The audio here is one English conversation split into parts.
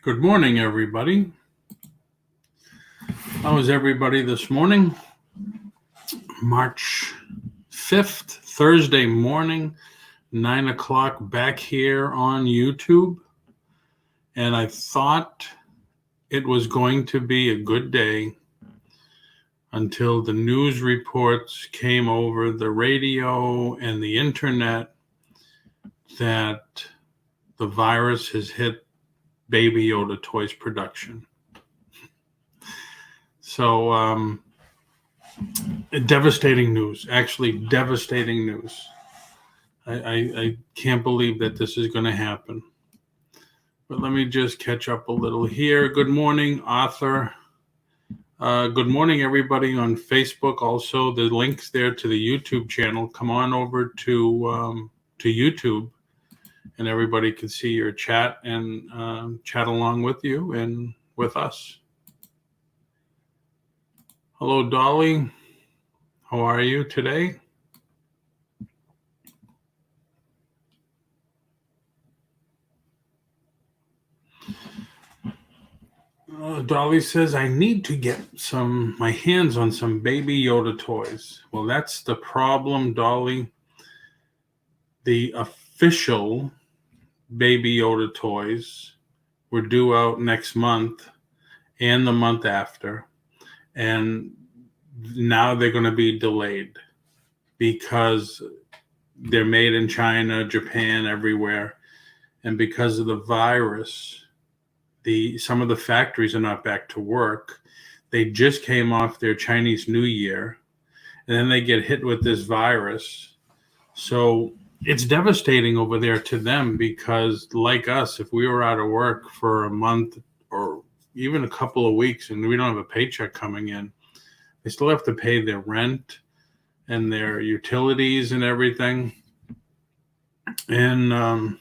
Good morning, everybody. How is everybody this morning? March 5th, Thursday morning, 9 o'clock back here on YouTube. And I thought it was going to be a good day until the news reports came over the radio and the internet that the virus has hit Baby Yoda toys production. So, devastating news, actually devastating news. I can't believe that this is going to happen. But let me just catch up a little here. Good morning, Arthur. Good morning, everybody on Facebook. Also, the links there to the YouTube channel. Come on over to YouTube, and everybody can see your chat and chat along with you and with us. Hello, Dolly. How are you today? Dolly says, I need to get my hands on some Baby Yoda toys. Well, that's the problem, Dolly. The official Baby Yoda toys were due out next month and the month after. And now they're going to be delayed because they're made in China, Japan, everywhere. And because of the virus, some of the factories are not back to work. They just came off their Chinese New Year, and then they get hit with this virus. So it's devastating over there to them because, like us, if we were out of work for a month or even a couple of weeks and we don't have a paycheck coming in, they still have to pay their rent and their utilities and everything. And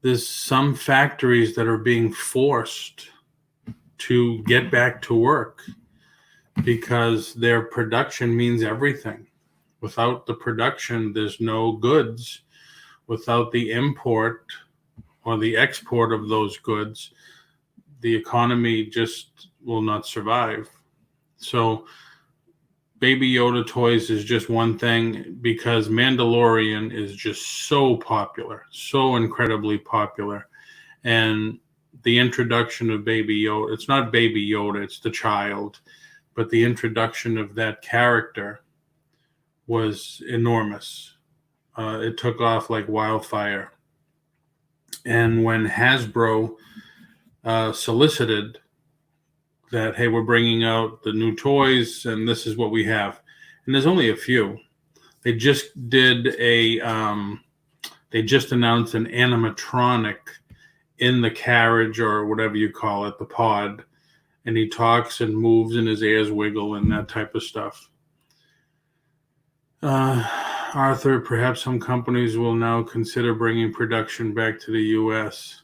there's some factories that are being forced to get back to work because their production means everything. Without the production, there's no goods. Without the import or the export of those goods, the economy just will not survive. So Baby Yoda toys is just one thing because Mandalorian is just so popular, so incredibly popular. And the introduction of Baby Yoda, it's not Baby Yoda, it's the child, but the introduction of that character was enormous. It took off like wildfire. And when Hasbro solicited that, hey, we're bringing out the new toys and this is what we have, and there's only a few. They just they just announced an animatronic in the carriage or whatever you call it, the pod, and he talks and moves and his ears wiggle and that type of stuff. Arthur, perhaps some companies will now consider bringing production back to the U.S.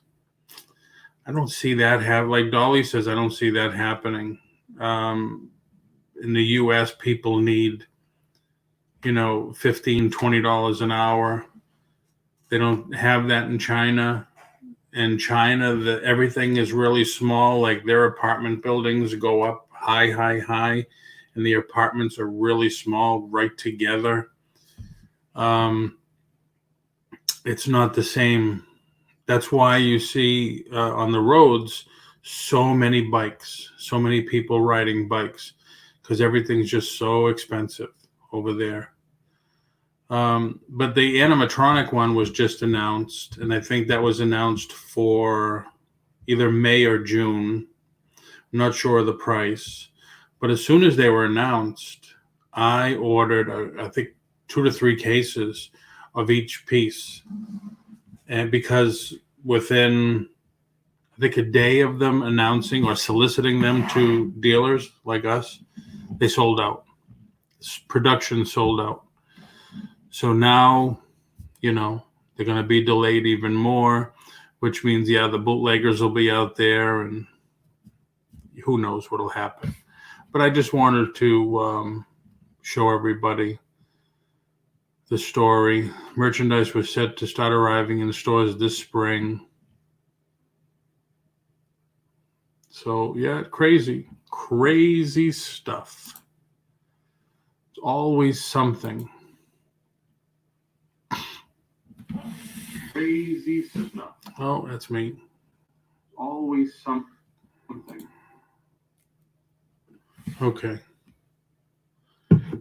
I don't see that like Dolly says, I don't see that happening. In the U.S., people need, $15, $20 an hour. They don't have that in China. In China, everything is really small. Like their apartment buildings go up high, and the apartments are really small right together. It's not the same. That's why you see on the roads so many bikes, so many people riding bikes, because everything's just so expensive over there. But the animatronic one was just announced, and I think that was announced for either May or June. I'm not sure of the price. But as soon as they were announced, I ordered, I think, 2 to 3 cases of each piece. And because within, I think, a day of them announcing or soliciting them to dealers like us, they sold out. Production sold out. So now, they're going to be delayed even more, which means, the bootleggers will be out there and who knows what will happen. But I just wanted to show everybody the story. Merchandise was set to start arriving in stores this spring. So yeah, crazy stuff. It's always something. Crazy stuff. Oh, that's me. Always something. Okay.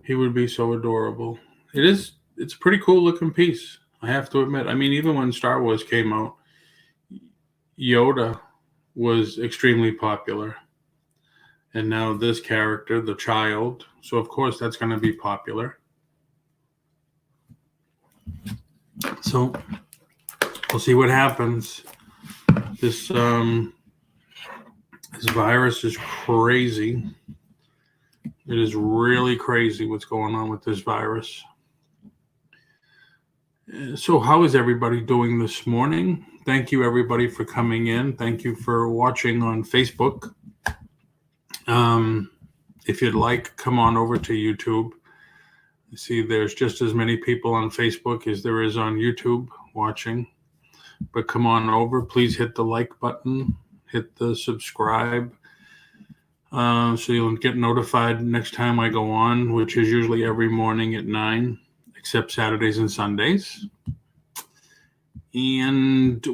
He would be so adorable. It's a pretty cool looking piece, I have to admit. I mean, even when Star Wars came out, Yoda was extremely popular. And now this character, the child, so of course that's going to be popular. So we'll see what happens. This virus is crazy. It is really crazy what's going on with this virus. So how is everybody doing this morning? Thank you, everybody, for coming in. Thank you for watching on Facebook. If you'd like, come on over to YouTube. I see there's just as many people on Facebook as there is on YouTube watching. But come on over. Please hit the like button. Hit the subscribe. So you'll get notified next time I go on, which is usually every morning at 9, except Saturdays and Sundays. And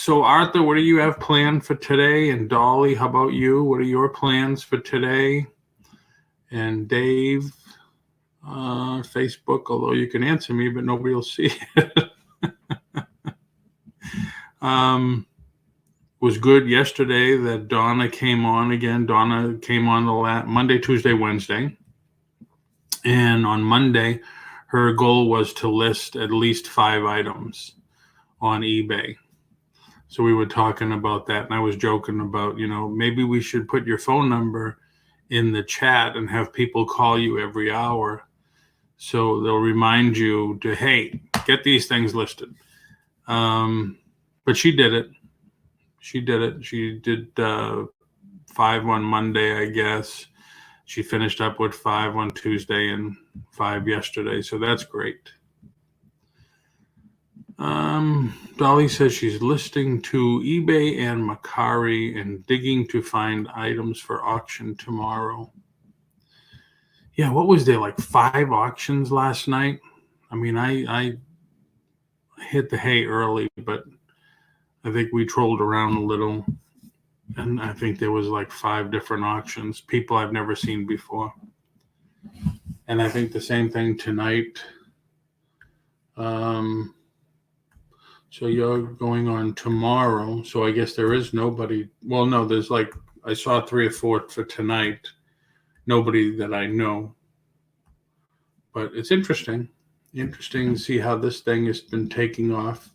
Arthur, what do you have planned for today? And Dolly, how about you? What are your plans for today? And Dave, Facebook, although you can answer me, but nobody will see it. Was good yesterday that Donna came on again. Donna came on the Monday, Tuesday, Wednesday. And on Monday, her goal was to list at least 5 items on eBay. So we were talking about that, and I was joking about, maybe we should put your phone number in the chat and have people call you every hour. So they'll remind you to, hey, get these things listed. But she did it. She did 5 on Monday, I guess. She finished up with 5 on Tuesday and 5 yesterday. So that's great. Dolly says she's listing to eBay and Mercari and digging to find items for auction tomorrow. Yeah, what was there, like 5 auctions last night? I mean, I hit the hay early, but I think we trolled around a little, and I think there was like 5 different auctions, people I've never seen before. And I think the same thing tonight. So you're going on tomorrow, so I guess there is nobody. Well, no, there's I saw 3 or 4 for tonight. Nobody that I know. But it's interesting to see how this thing has been taking off.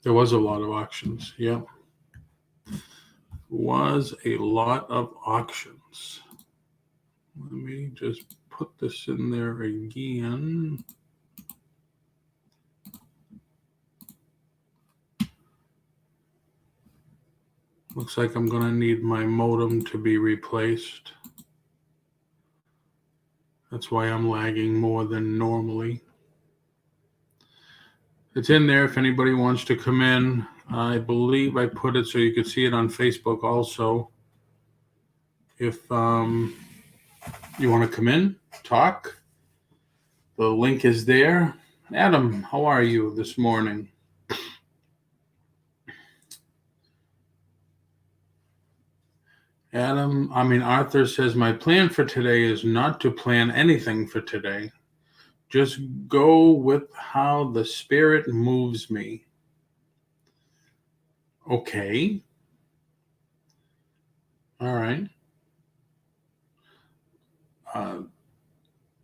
There was a lot of auctions. Yeah. Was a lot of auctions. Let me just put this in there again. Looks like I'm going to need my modem to be replaced. That's why I'm lagging more than normally. It's in there if anybody wants to come in. I believe I put it so you could see it on Facebook also. If you want to come in, talk, the link is there. Adam, how are you this morning? Arthur says, my plan for today is not to plan anything for today. Just go with how the spirit moves me. Okay. All right.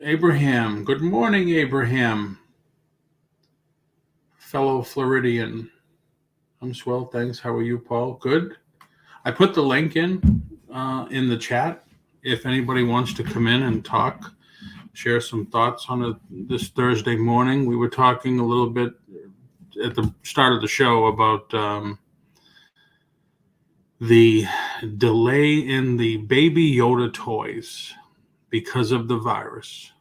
Abraham. Good morning, Abraham. Fellow Floridian. I'm swell, thanks. How are you, Paul? Good. I put the link in the chat. If anybody wants to come in and talk, share some thoughts on this Thursday morning. We were talking a little bit at the start of the show about the delay in the Baby Yoda toys because of the virus.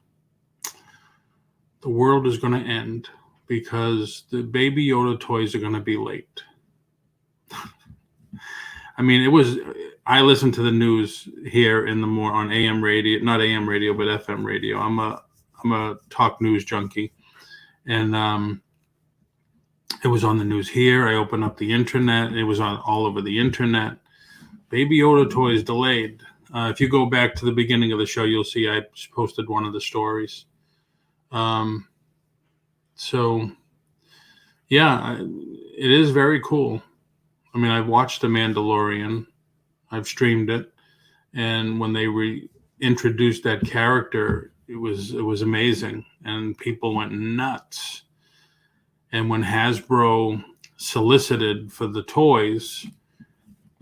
The world is going to end. because the Baby Yoda toys are going to be late. I mean, I listen to the news here in the on AM radio, not AM radio, but FM radio. I'm a talk news junkie, and it was on the news here. I opened up the internet. It was on all over the internet. Baby Yoda toys delayed. If you go back to the beginning of the show, you'll see I posted one of the stories. So, yeah, it is very cool. I mean, I've watched The Mandalorian. I've streamed it. And when they introduced that character, it was amazing. And people went nuts. And when Hasbro solicited for the toys,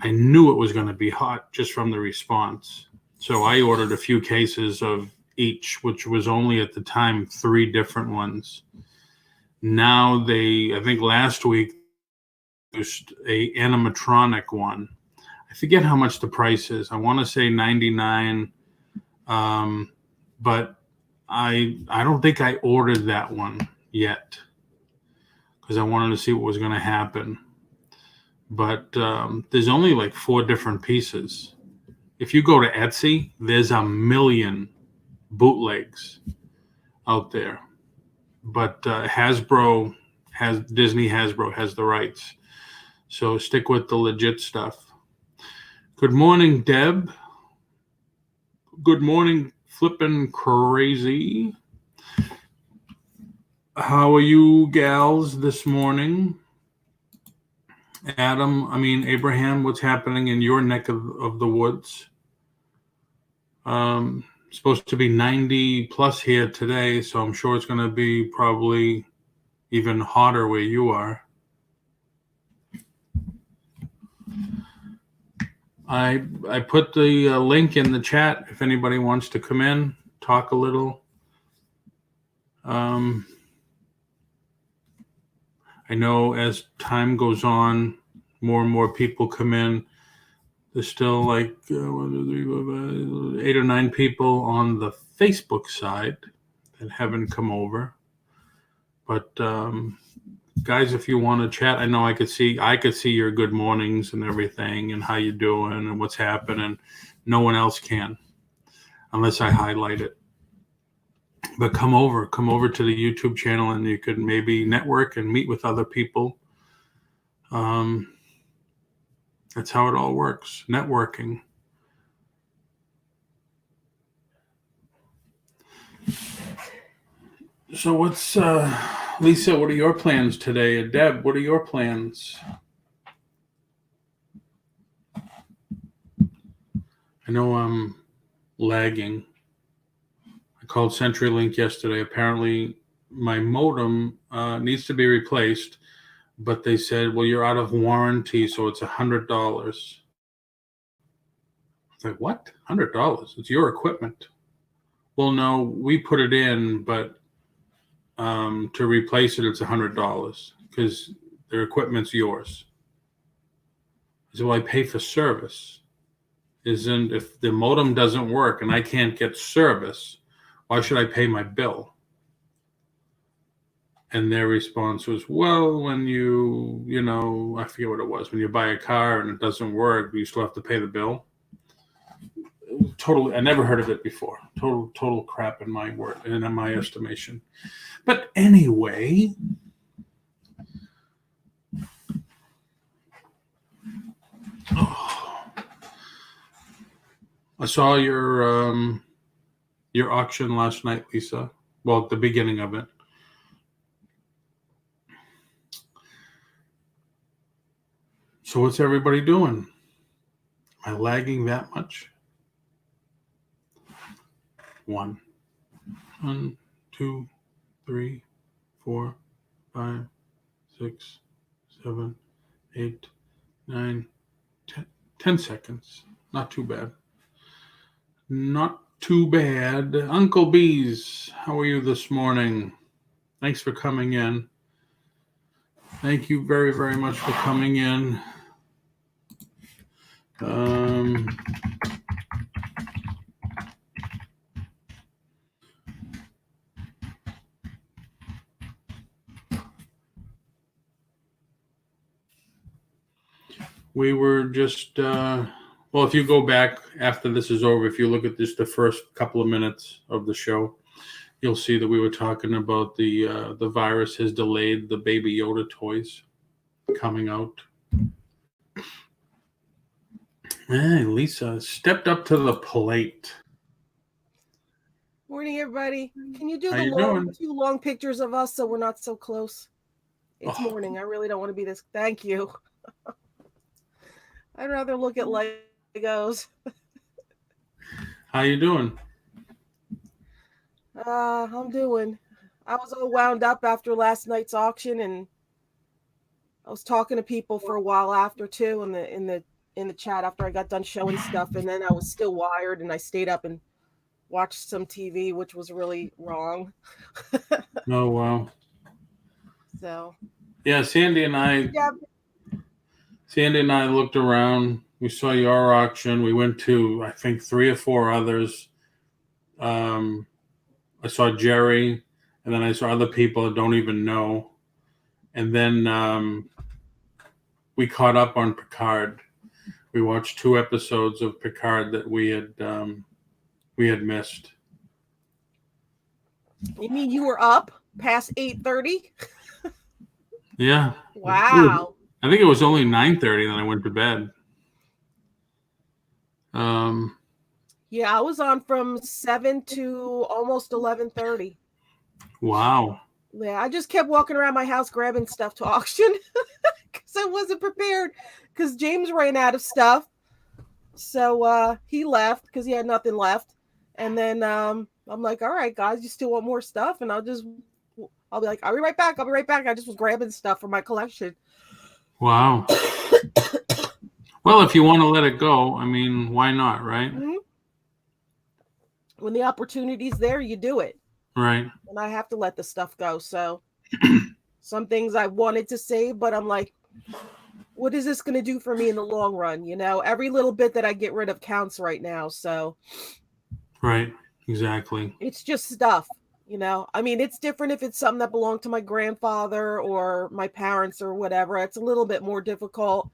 I knew it was going to be hot just from the response. So I ordered a few cases of each, which was only at the time 3 different ones. Now I think last week, introduced a animatronic one. I forget how much the price is. I want to say $99, but I don't think I ordered that one yet because I wanted to see what was going to happen. But there's only like 4 different pieces. If you go to Etsy, there's a million bootlegs out there. But Hasbro has the rights. So stick with the legit stuff. Good morning, Deb. Good morning, Flippin Crazy. How are you gals this morning? Abraham, what's happening in your neck of the woods? Supposed to be 90 plus here today, so I'm sure it's going to be probably even hotter where you are. I put the link in the chat if anybody wants to come in, talk a little. I know as time goes on, more and more people come in. There's still like 8 or 9 people on the Facebook side that haven't come over. But guys, if you want to chat, I know I could see your good mornings and everything and how you doing and what's happening. No one else can unless I highlight it. But come over to the YouTube channel and you could maybe network and meet with other people. That's how it all works, networking. So what's, Lisa, what are your plans today? And Deb, what are your plans? I know I'm lagging. I called CenturyLink yesterday. Apparently my modem needs to be replaced, but they said, well, you're out of warranty, so it's $100. It's like, what? $100? It's your equipment. Well, no, we put it in, but to replace it, it's $100 because their equipment's yours. I said, well, I pay for service. If the modem doesn't work and I can't get service, why should I pay my bill? And their response was, well, when I forget what it was. When you buy a car and it doesn't work, you still have to pay the bill. Totally, I never heard of it before. Total crap in my word and in my estimation. But anyway, I saw your auction last night, Lisa. Well, at the beginning of it. So what's everybody doing? Am I lagging that much? 1, 2, 3, 4, 5, 6, 7, 8, 9, 10 seconds. Not too bad. Not too bad. Uncle Bees, how are you this morning? Thanks for coming in. Thank you very, very much for coming in. We were just if you go back after this is over, if you look at just the first couple of minutes of the show, you'll see that we were talking about the virus has delayed the Baby Yoda toys coming out. Hey, Lisa stepped up to the plate. Morning, everybody. Can you do How the you doing? two long pictures of us so we're not so close? It's morning. I really don't want to be this. Thank you. I'd rather look at Legos. How you doing? I'm doing. I was all wound up after last night's auction, and I was talking to people for a while after too in the chat after I got done showing stuff, and then I was still wired, and I stayed up and watched some TV, which was really wrong. Oh wow. So. Yeah, Sandy and I looked around. We saw your auction. We went to, I think, 3 or 4 others. I saw Jerry, and then I saw other people that don't even know. And then we caught up on Picard. We watched 2 episodes of Picard that we had missed. You mean you were up past 8:30? Yeah. Wow. I think it was only 9:30, then I went to bed. Yeah, I was on from 7 to almost 11:30. Wow. Yeah, I just kept walking around my house grabbing stuff to auction because I wasn't prepared because James ran out of stuff. So he left because he had nothing left. And then I'm like, all right, guys, you still want more stuff? And I'll be like, I'll be right back. I'll be right back. I just was grabbing stuff for my collection. Wow. Well, if you want to let it go, I mean, why not, right? Mm-hmm. When the opportunity's there, you do it. Right. And I have to let the stuff go. So some things I wanted to save, but I'm like, what is this going to do for me in the long run? You know, every little bit that I get rid of counts right now. So. Right. Exactly. It's just stuff, you know. I mean, it's different if it's something that belonged to my grandfather or my parents or whatever. It's a little bit more difficult.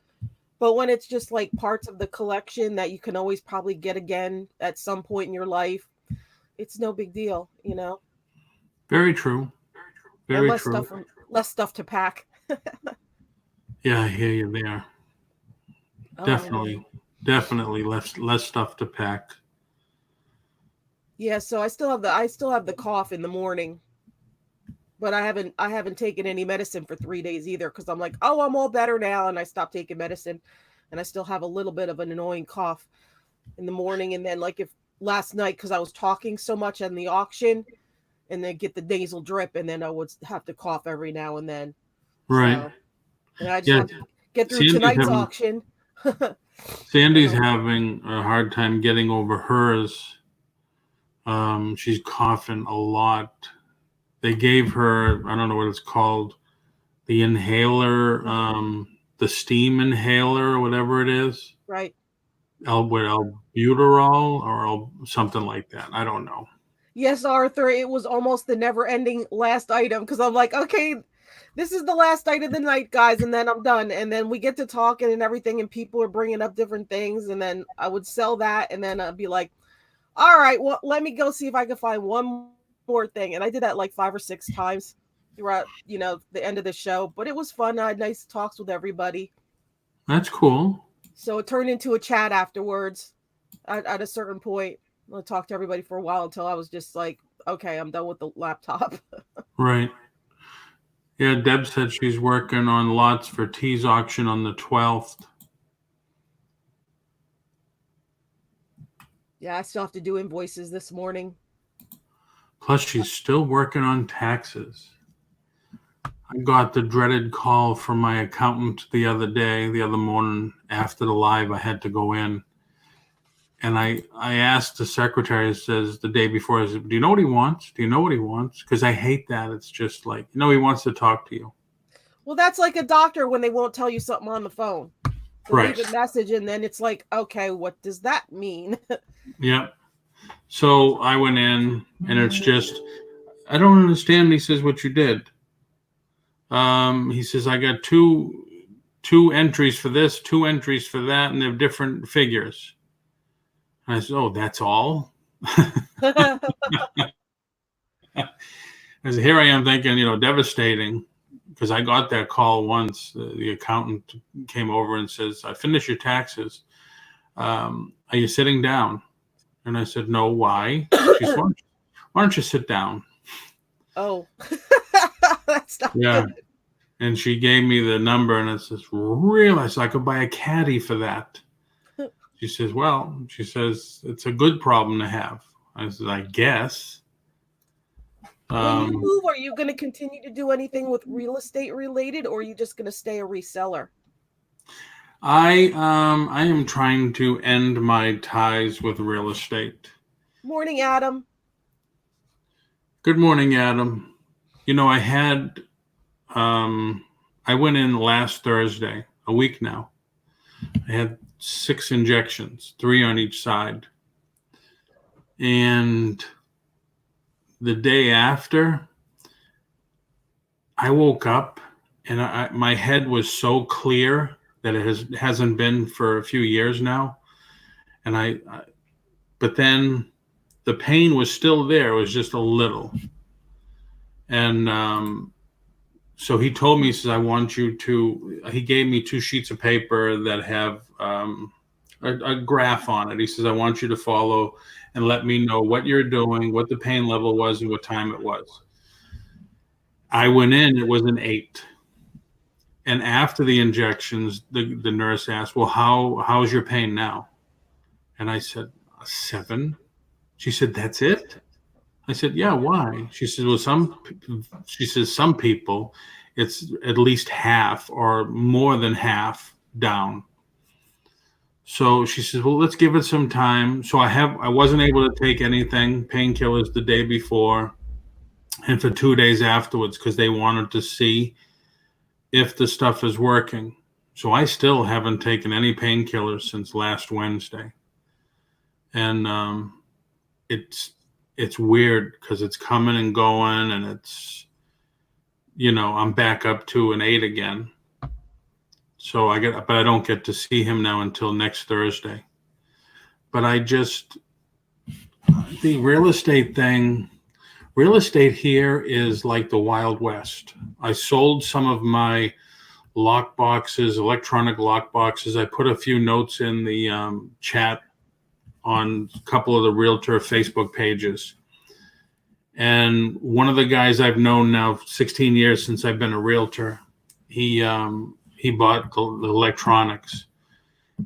But when it's just like parts of the collection that you can always probably get again at some point in your life, it's no big deal, you know. Very true. Very and true. Less stuff to pack. Yeah, I hear you there. Definitely less stuff to pack. Yeah, so I still have the cough in the morning, but I haven't taken any medicine for 3 days either because I'm like, oh, I'm all better now, and I stopped taking medicine, and I still have a little bit of an annoying cough in the morning, and then like if last night because I was talking so much in the auction, and then get the nasal drip, and then I would have to cough every now and then. Right. So, and I just have to get through tonight's auction. Sandy's having a hard time getting over hers. She's coughing a lot. They gave her, I don't know what it's called, the inhaler, the steam inhaler or whatever it is. Right. Albuterol or something like that. I don't know. Yes, Arthur, it was almost the never-ending last item because I'm like, okay, this is the last night of the night, guys, and then I'm done. And then we get to talking and everything, and people are bringing up different things, and then I would sell that, and then I'd be like, all right, well, let me go see if I can find one more thing. And I did that like 5 or 6 times throughout, you know, the end of the show. But it was fun. I had nice talks with everybody. That's cool. So it turned into a chat afterwards at a certain point. I talked to everybody for a while until I was just like, okay, I'm done with the laptop. Right. Yeah, Deb said she's working on lots for T's auction on the 12th. Yeah, I still have to do invoices this morning. Plus, she's still working on taxes. I got the dreaded call from my accountant the other morning after the live. I had to go in. And I asked the secretary, says the day before, I said, do you know what he wants? Do you know what he wants? Because I hate that. It's just like, he wants to talk to you. Well, that's like a doctor when they won't tell you something on the phone. Right. Leave a message, and then it's like, okay, what does that mean? Yep. So I went in, and it's just, I don't understand. He says, what you did. He says, I got two 2 entries for this, 2 entries for that, and they're different figures. And I said, oh, that's all? I said, here I am thinking, devastating, because I got that call once. The accountant came over and says, I finished your taxes. Are you sitting down? And I said, no, why? She said, why don't you sit down? Oh, that's not Yeah. good. And she gave me the number, and I says, really? I said, I could buy a caddy for that. She says, well, it's a good problem to have. I said, I guess. When you move, are you going to continue to do anything with real estate related, or are you just going to stay a reseller? I am trying to end my ties with real estate. Morning, Adam. Good morning, Adam. I had I went in last Thursday, a week now. I had 6 injections, 3 on each side. And the day after, I woke up and my head was so clear that it hasn't been for a few years now. And but then the pain was still there. It was just a little. And so he told me, he says, he gave me 2 sheets of paper that have a graph on it. He says, I want you to follow and let me know what you're doing, what the pain level was, and what time it was. I went in, it was an 8. And after the injections, the nurse asked, well, how's your pain now? And I said, a 7. She said, that's it? I said, yeah, why? She said, well, some people, it's at least half or more than half down. So she says, well, let's give it some time. So I wasn't able to take anything, painkillers the day before and for 2 days afterwards, because they wanted to see if the stuff is working. So I still haven't taken any painkillers since last Wednesday. And it's weird because it's coming and going, and it's, I'm back up to an 8 again. So but I don't get to see him now until next Thursday. But the real estate here is like the Wild West. I sold some of my lock boxes, electronic lock boxes. I put a few notes in the chat on a couple of the realtor Facebook pages. And one of the guys I've known now 16 years since I've been a realtor, he bought the electronics.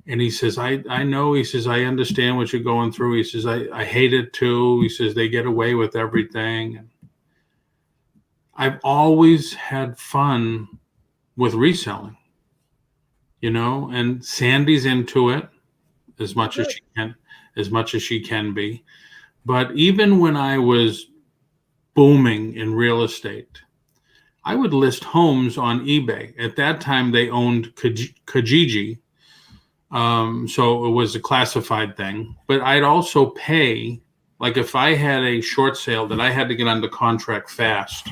And he says, I know, he says, I understand what you're going through. He says, I hate it too. He says, they get away with everything. And I've always had fun with reselling, and Sandy's into it as much as she can be. But even when I was booming in real estate, I would list homes on eBay. At that time, they owned Kijiji. So it was a classified thing. But I'd also pay, like if I had a short sale that I had to get under contract fast,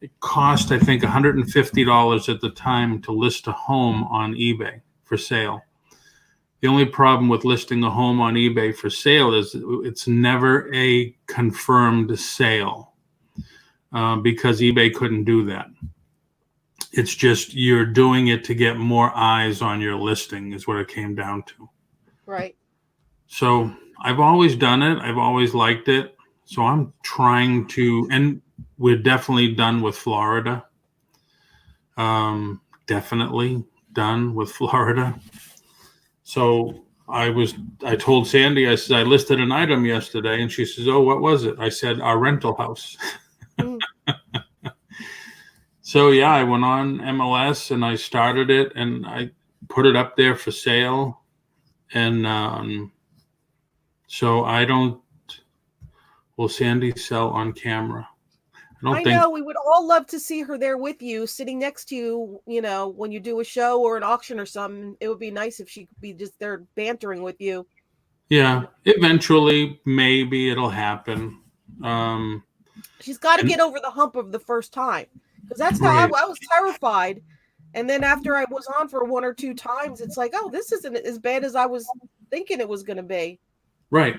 it cost, I think, $150 at the time to list a home on eBay for sale. The only problem with listing a home on eBay for sale is it's never a confirmed sale, because eBay couldn't do that. It's just you're doing it to get more eyes on your listing is what it came down to. Right. So I've always done it. I've always liked it. So I'm trying to, and we're definitely done with Florida. Definitely done with Florida. So I told Sandy, I said, I listed an item yesterday, and she says, oh, what was it? I said, our rental house. So yeah, I went on MLS and I started it and I put it up there for sale. And so will Sandy sell on camera? I know, we would all love to see her there with you, sitting next to you, when you do a show or an auction or something. It would be nice if she could be just there bantering with you. Yeah, eventually, maybe it'll happen. She's got to get over the hump of the first time, because that's how I was terrified And then after I was on for 1 or 2 times, it's like, oh, this isn't as bad as I was thinking it was going to be. Right.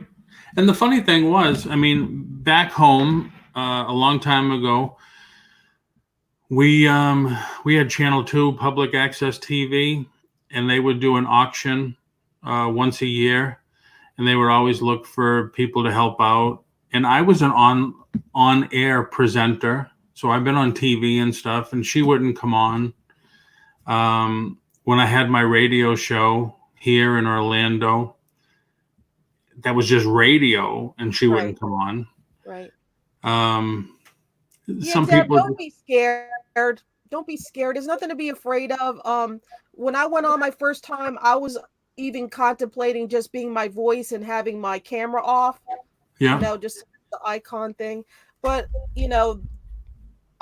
And the funny thing was, I mean, back home a long time ago, we had Channel 2 public access TV, and they would do an auction once a year, and they would always look for people to help out. And I was an on air presenter, so I've been on TV and stuff, and she wouldn't come on. When I had my radio show here in Orlando, that was just radio, and she wouldn't come on. Right. Some Deb, people don't be scared. Don't be scared. There's nothing to be afraid of. When I went on my first time, I was even contemplating just being my voice and having my camera off. Yeah. Just the icon thing. But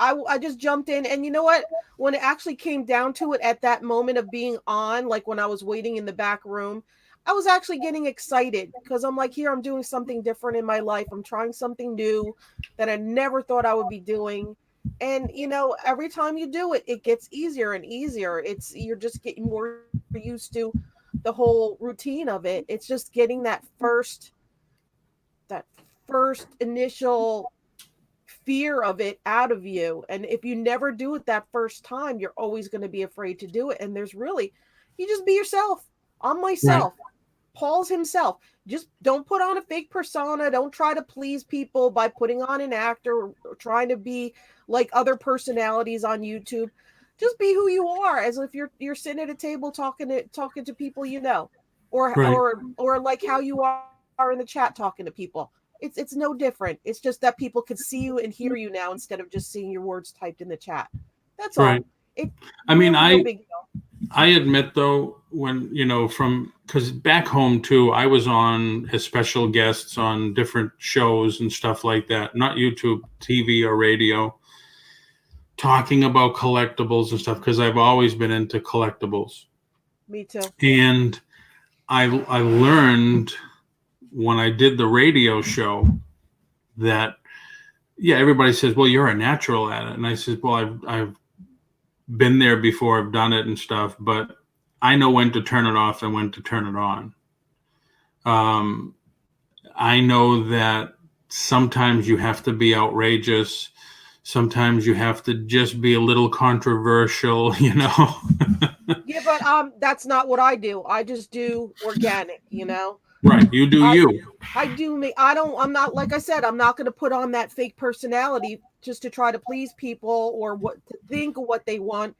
I just jumped in, and you know what? When it actually came down to it, at that moment of being on, like when I was waiting in the back room, I was actually getting excited because I'm like, here, I'm doing something different in my life. I'm trying something new that I never thought I would be doing. And every time you do it, it gets easier and easier. You're just getting more used to the whole routine of it. It's just getting that first initial fear of it out of you. And if you never do it that first time, you're always going to be afraid to do it. And you just be yourself. I'm myself. Right. Paul's himself. Just don't put on a fake persona. Don't try to please people by putting on an actor or trying to be like other personalities on YouTube. Just be who you are, as if you're sitting at a table talking to people or right. or like how you are in the chat talking to people. It's no different. It's just that people can see you and hear you now instead of just seeing your words typed in the chat. That's right. All. I admit though, when because back home too, I was on as special guests on different shows and stuff like that, not YouTube, TV or radio, talking about collectibles and stuff, because I've always been into collectibles. Me too. And I learned when I did the radio show that, everybody says, well, you're a natural at it. And I said, well, I've been there before, I've done it and stuff, but I know when to turn it off and when to turn it on. I know that sometimes you have to be outrageous. Sometimes you have to just be a little controversial, Yeah, but that's not what I do. I just do organic, Right. You do you. I do me. I'm not, like I said, I'm not going to put on that fake personality just to try to please people or what to think of what they want.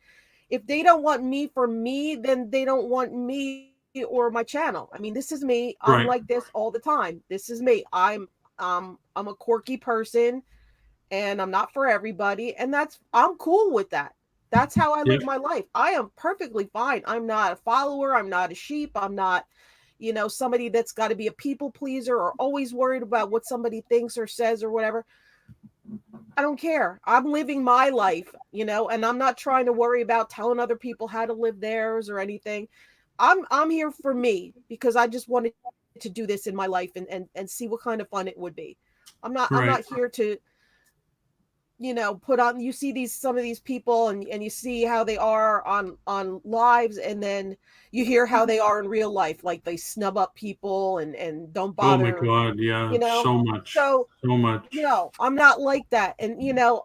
If they don't want me for me, then they don't want me or my channel. I mean, this is me. I'm right. Like this all the time. This is me. I'm a quirky person, and I'm not for everybody. And I'm cool with that. That's how I live my life. I am perfectly fine. I'm not a follower. I'm not a sheep. I'm not, somebody that's got to be a people pleaser or always worried about what somebody thinks or says or whatever. I don't care. I'm living my life, and I'm not trying to worry about telling other people how to live theirs or anything. I'm here for me because I just wanted to do this in my life and see what kind of fun it would be. I'm not here to, put on, you see some of these people and you see how they are on lives, and then you hear how they are in real life. Like they snub up people and don't bother. Oh my God. Yeah. So much. I'm not like that. And,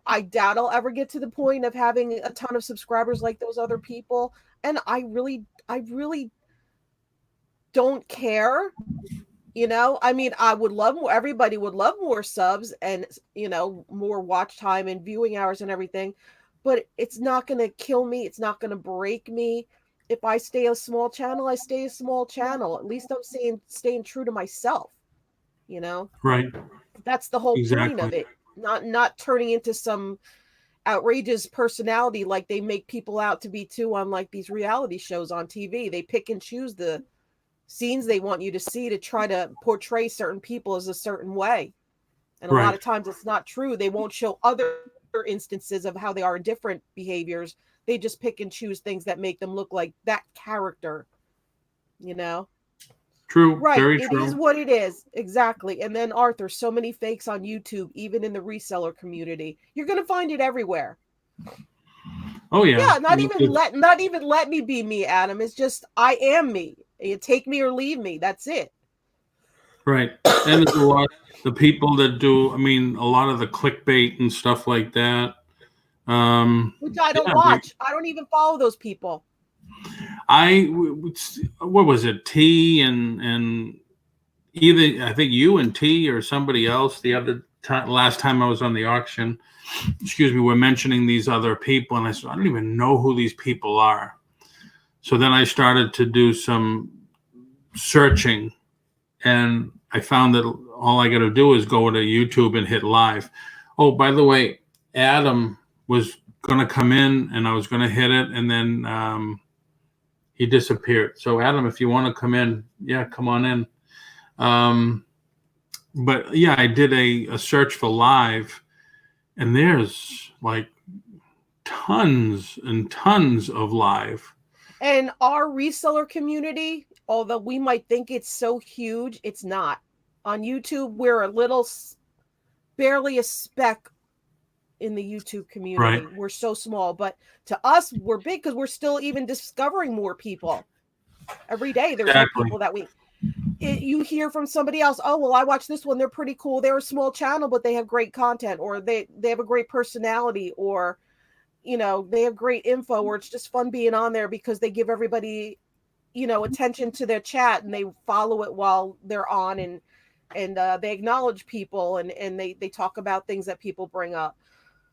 I doubt I'll ever get to the point of having a ton of subscribers like those other people. And I really don't care. I mean, I would love more. Everybody would love more subs and, more watch time and viewing hours and everything, but it's not going to kill me. It's not going to break me. If I stay a small channel, I stay a small channel. At least I'm staying true to myself, Right. That's the whole point of it. Not turning into some outrageous personality like they make people out to be too on like these reality shows on TV. They pick and choose the scenes they want you to see to try to portray certain people as a certain way. And a lot of times it's not true. They won't show other instances of how they are in different behaviors. They just pick and choose things that make them look like that character, True. Right. Very true. It is what it is. Exactly. And then Arthur, so many fakes on YouTube, even in the reseller community. You're going to find it everywhere. Oh yeah. Yeah, not even let me be me, Adam. It's just I am me. You take me or leave me. That's it. Right. And there's a lot the people that do. I mean, a lot of the clickbait and stuff like that. Which I don't Yeah, watch. I don't even follow those people. what was it? T and either I think you and T or somebody else the other time last time I was on the auction. Excuse me, we're mentioning these other people, and I said I don't even know who these people are. So then I started to do some searching, and I found that all I got to do is go to YouTube and hit live. Oh, by the way, Adam was going to come in, and I was going to hit it, and then he disappeared. So, Adam, if you want to come in, yeah, come on in. But yeah, I did a search for live, and there's like tons and tons of live. And our reseller community, although we might think it's so huge, it's not. On YouTube, we're a little, barely a speck in the YouTube community. Right. We're so small, but to us, we're big because we're still even discovering more people every day. There's new Exactly. people that you hear from somebody else. Oh, well, I watched this one. They're pretty cool. They're a small channel, but they have great content, or they have a great personality, or they have great info, or it's just fun being on there because they give everybody, attention to their chat, and they follow it while they're on, and they acknowledge people, and they talk about things that people bring up.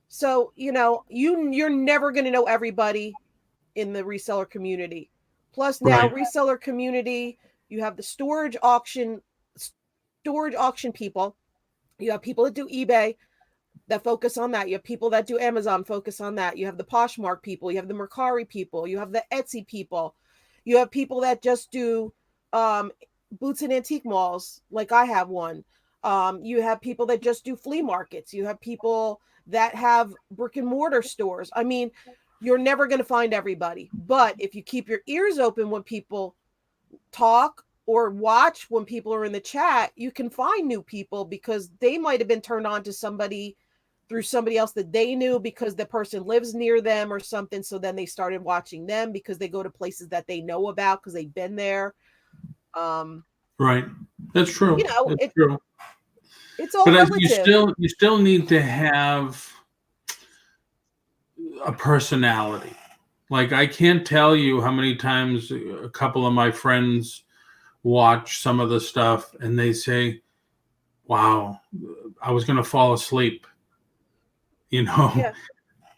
So, you're never going to know everybody in the reseller community. Plus now Right. reseller community, you have the storage auction people. You have people that do eBay that focus on that. You have people that do Amazon focus on that. You have the Poshmark people, you have the Mercari people, you have the Etsy people. You have people that just do boots and antique malls, like I have one. You have people that just do flea markets. You have people that have brick and mortar stores. I mean, you're never going to find everybody. But if you keep your ears open when people talk or watch when people are in the chat, you can find new people because they might have been turned on to somebody through somebody else that they knew because the person lives near them or something. So then they started watching them because they go to places that they know about because they've been there. Right. That's true. That's true. It's all But relative. you still need to have a personality. Like I can't tell you how many times a couple of my friends watch some of the stuff and they say, "Wow, I was going to fall asleep." Yeah.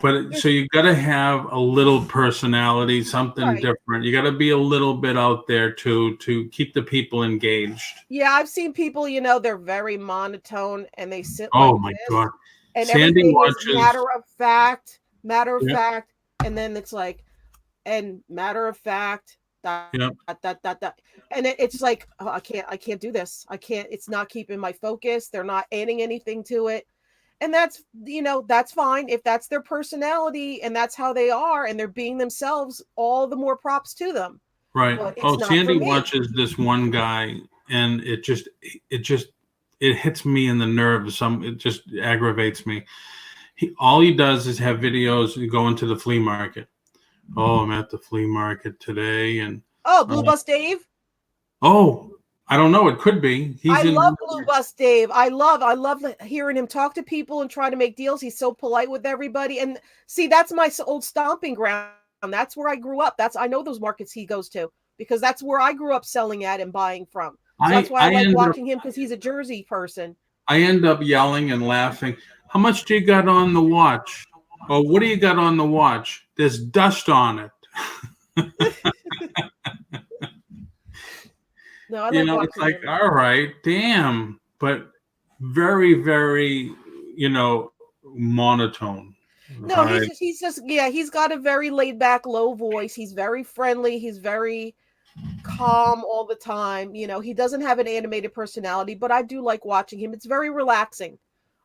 But so you got to have a little personality, something Right. different. You got to be a little bit out there to keep the people engaged. Yeah, I've seen people, they're very monotone and they sit like Oh my this God. and Sandy everything is watches. matter of Yeah, fact, and then it's like, and matter of fact, dot, yeah. dot, dot, dot. And it's like, oh, I can't do this. I can't, it's not keeping my focus. They're not adding anything to it. And that's fine. If that's their personality and that's how they are and they're being themselves, all the more props to them. Right. But it's Oh, not for Sandy me. watches this one guy, and it just it hits me in the nerves. It just aggravates me. All he does is have videos and go into the flea market. Oh, I'm at the flea market today, and Oh, uh, Blue Bus Dave. oh, I don't know. It could be. I He's love in. Blue Bus Dave. I love hearing him talk to people and try to make deals. He's so polite with everybody. And see, that's my old stomping ground. That's where I grew up. I know those markets he goes to because that's where I grew up selling at and buying from. So that's why I like watching him because he's a Jersey person. I end up yelling and laughing. How much do you got on the watch? Oh, what do you got on the watch? There's dust on it. No, I like It's watching like, him. all right, damn, but very, very, monotone. No, he's got a very laid back, low voice. He's very friendly. He's very calm all the time. He doesn't have an animated personality, but I do like watching him. It's very relaxing.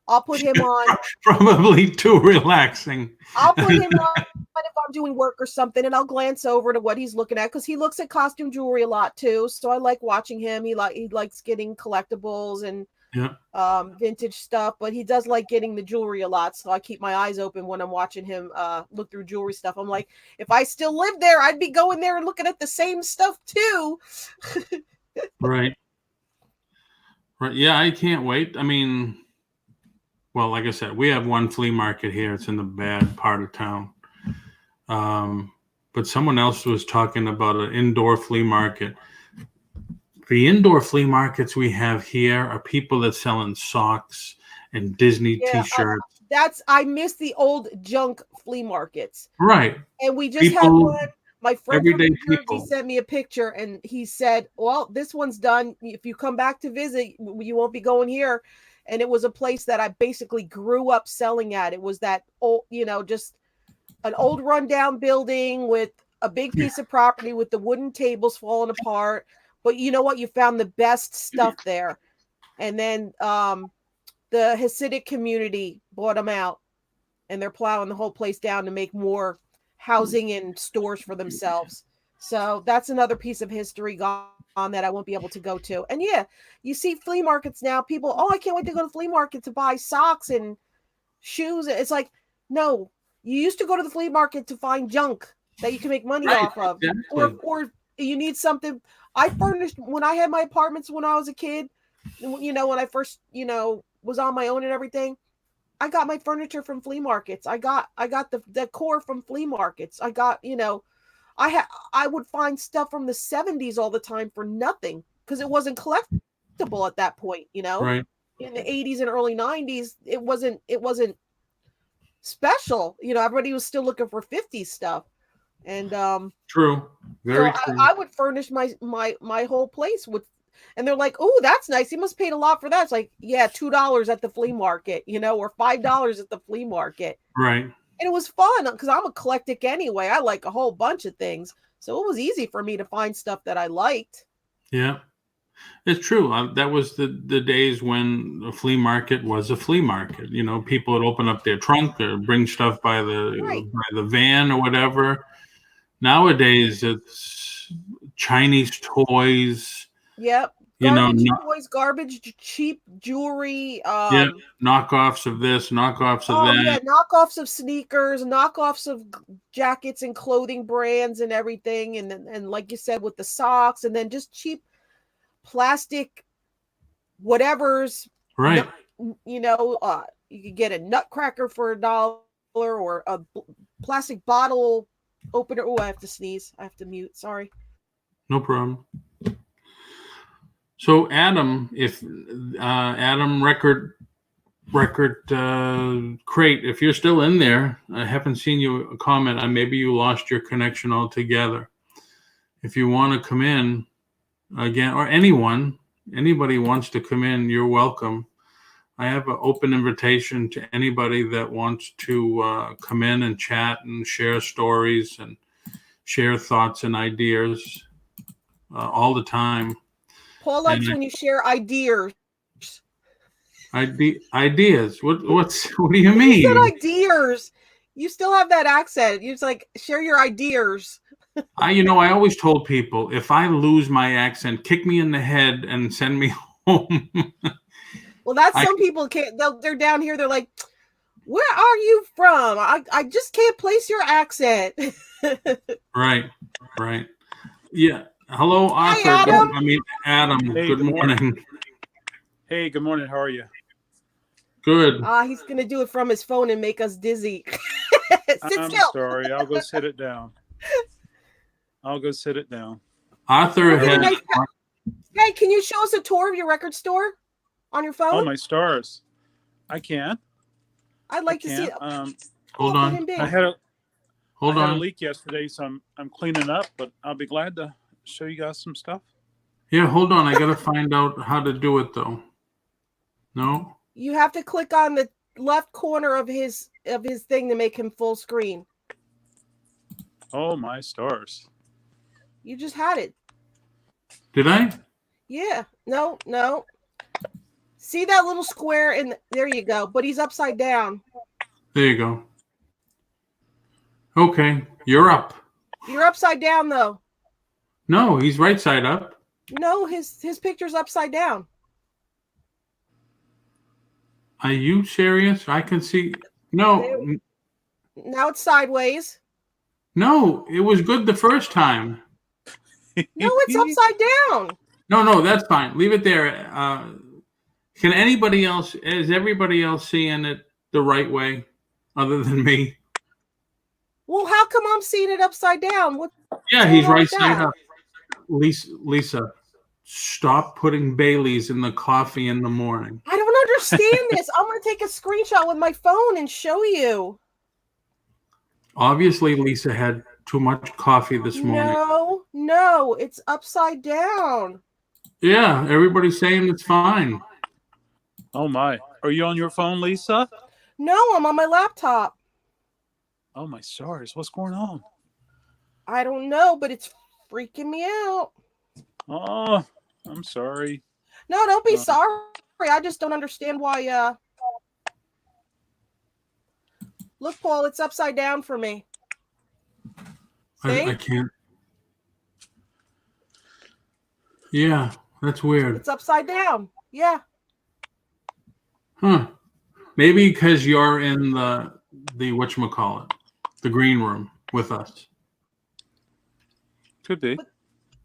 I'll put him on. Probably too relaxing. I'll put him on if I'm doing work or something, and I'll glance over to what he's looking at because he looks at costume jewelry a lot too. So I like watching him. He likes getting collectibles and Yeah. vintage stuff, but he does like getting the jewelry a lot. So I keep my eyes open when I'm watching him look through jewelry stuff. I'm like, if I still lived there, I'd be going there and looking at the same stuff too. Right. Right. Yeah, I can't wait. I mean, well, like I said, we have one flea market here. It's in the bad part of town. But someone else was talking about an indoor flea market. The indoor flea markets we have here are people that selling socks and Disney T-shirts. I miss the old junk flea markets. Right. And we just had one. My friend from everyday New Jersey people. sent me a picture, and he said, well, this one's done. If you come back to visit, you won't be going here. And it was a place that I basically grew up selling at. It was that old, just an old rundown building with a big piece of property with the wooden tables falling apart. But you know what? You found the best stuff there. And then the Hasidic community bought them out, and they're plowing the whole place down to make more housing and stores for themselves. So that's another piece of history gone that I won't be able to go to. And yeah, you see flea markets now. People, I can't wait to go to the flea market to buy socks and shoes. It's like, no, you used to go to the flea market to find junk that you can make money off of, exactly. or you need something. I furnished when I had my apartments when I was a kid. When I first was on my own and everything. I got my furniture from flea markets. I got the decor from flea markets. I got, I would find stuff from the 70s all the time for nothing because it wasn't collectible at that point, Right. In the 80s and early 90s, it wasn't special. Everybody was still looking for 50s stuff. And true. Very true. I would furnish my whole place with. And they're like, oh, that's nice. He must have paid a lot for that. It's like, yeah, $2 at the flea market, or $5 at the flea market. Right. And it was fun because I'm eclectic anyway. I like a whole bunch of things. So it was easy for me to find stuff that I liked. Yeah, it's true. That was the days when the flea market was a flea market. People would open up their trunk or bring stuff by the van or whatever. Nowadays, it's Chinese toys. Yep. Toys, garbage, cheap jewelry. Knockoffs of this, knockoffs of that. Yeah, knockoffs of sneakers, knockoffs of jackets and clothing brands and everything. And like you said, with the socks, and then just cheap plastic whatevers. Right. You could get a nutcracker for $1 or a plastic bottle opener. Oh, I have to sneeze. I have to mute. Sorry. No problem. So Adam, if Adam record crate, if you're still in there, I haven't seen you comment on. Maybe you lost your connection altogether. If you want to come in again, or anybody wants to come in, you're welcome. I have an open invitation to anybody that wants to come in and chat and share stories and share thoughts and ideas all the time. Paul likes when you share ideas. Ideas. What do you mean? You said ideas. You still have that accent. You're just like, share your ideas. I always told people, if I lose my accent, kick me in the head and send me home. Well, some people can't. They're down here. They're like, where are you from? I just can't place your accent. Right. Yeah. Hello, Arthur. Hey, Adam. Adam. Hey, good morning. Hey, good morning. How are you? Good. He's going to do it from his phone and make us dizzy. I'm sorry. I'll go sit it down. Arthur has... Hey, can you show us a tour of your record store on your phone? Oh, my stars. I can. I'd like to see it. Hold on. I had a a leak yesterday, so I'm cleaning up, but I'll be glad to show you guys some stuff. Yeah, hold on. I got to find out how to do it, though. No? You have to click on the left corner of his thing to make him full screen. Oh, my stars. You just had it. Did I? Yeah. No. See that little square? And there you go. But he's upside down. There you go. Okay. You're up. You're upside down, though. No, he's right side up. No, his picture's upside down. Are you serious? I can see. No, Now it's sideways. no, it was good the first time. No, it's upside down. No, that's fine. Leave it there. Can anybody else? Is everybody else seeing it the right way, other than me? Well, how come I'm seeing it upside down? What's Yeah, going he's on right with side that? up. Lisa, stop putting Baileys in the coffee in the morning. I don't understand this. I'm going to take a screenshot with my phone and show you. Obviously, Lisa had too much coffee this morning. No, it's upside down. Yeah, everybody's saying it's fine. Oh my! Are you on your phone, Lisa? No, I'm on my laptop. Oh my stars! What's going on? I don't know, but it's freaking me out. Oh, I'm sorry. No, don't be sorry. I just don't understand why. Look, Paul, it's upside down for me. See? I can't. Yeah, that's weird. It's upside down. Yeah. Huh. Maybe because you're in the whatchamacallit, the green room with us. Could be.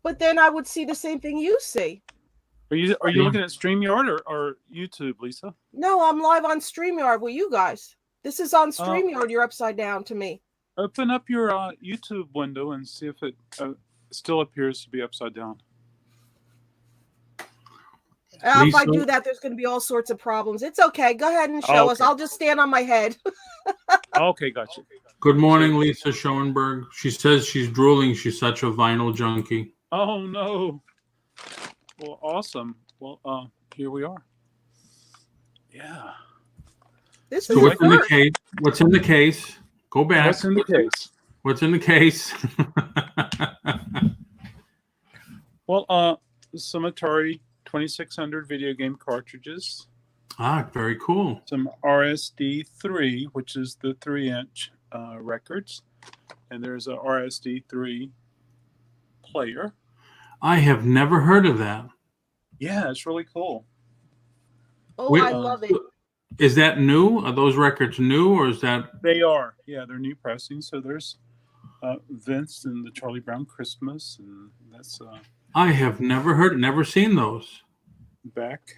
But then I would see the same thing you see. Are you looking at StreamYard or YouTube, Lisa? No, I'm live on StreamYard with you guys. This is on StreamYard. You're upside down to me. Open up your YouTube window and see if it still appears to be upside down. If I do that, there's going to be all sorts of problems. It's okay. Go ahead and show us. I'll just stand on my head. Okay, gotcha. Good morning, Lisa Schoenberg. She says she's drooling. She's such a vinyl junkie. Oh, no. Well, awesome. Well, here we are. Yeah. This So what's in the case? What's in the case? Go back. What's in the case? What's in the case? Well, some Atari 2600 video game cartridges. Very cool. Some RSD3, which is the 3-inch records. And there's a RSD3 player. I have never heard of that. Yeah, it's really cool. Oh, I love it. Is that new? Are those records new, or is that? They are. Yeah, they're new pressing. So there's Vince and the Charlie Brown Christmas, and that's. I have never seen those. Back.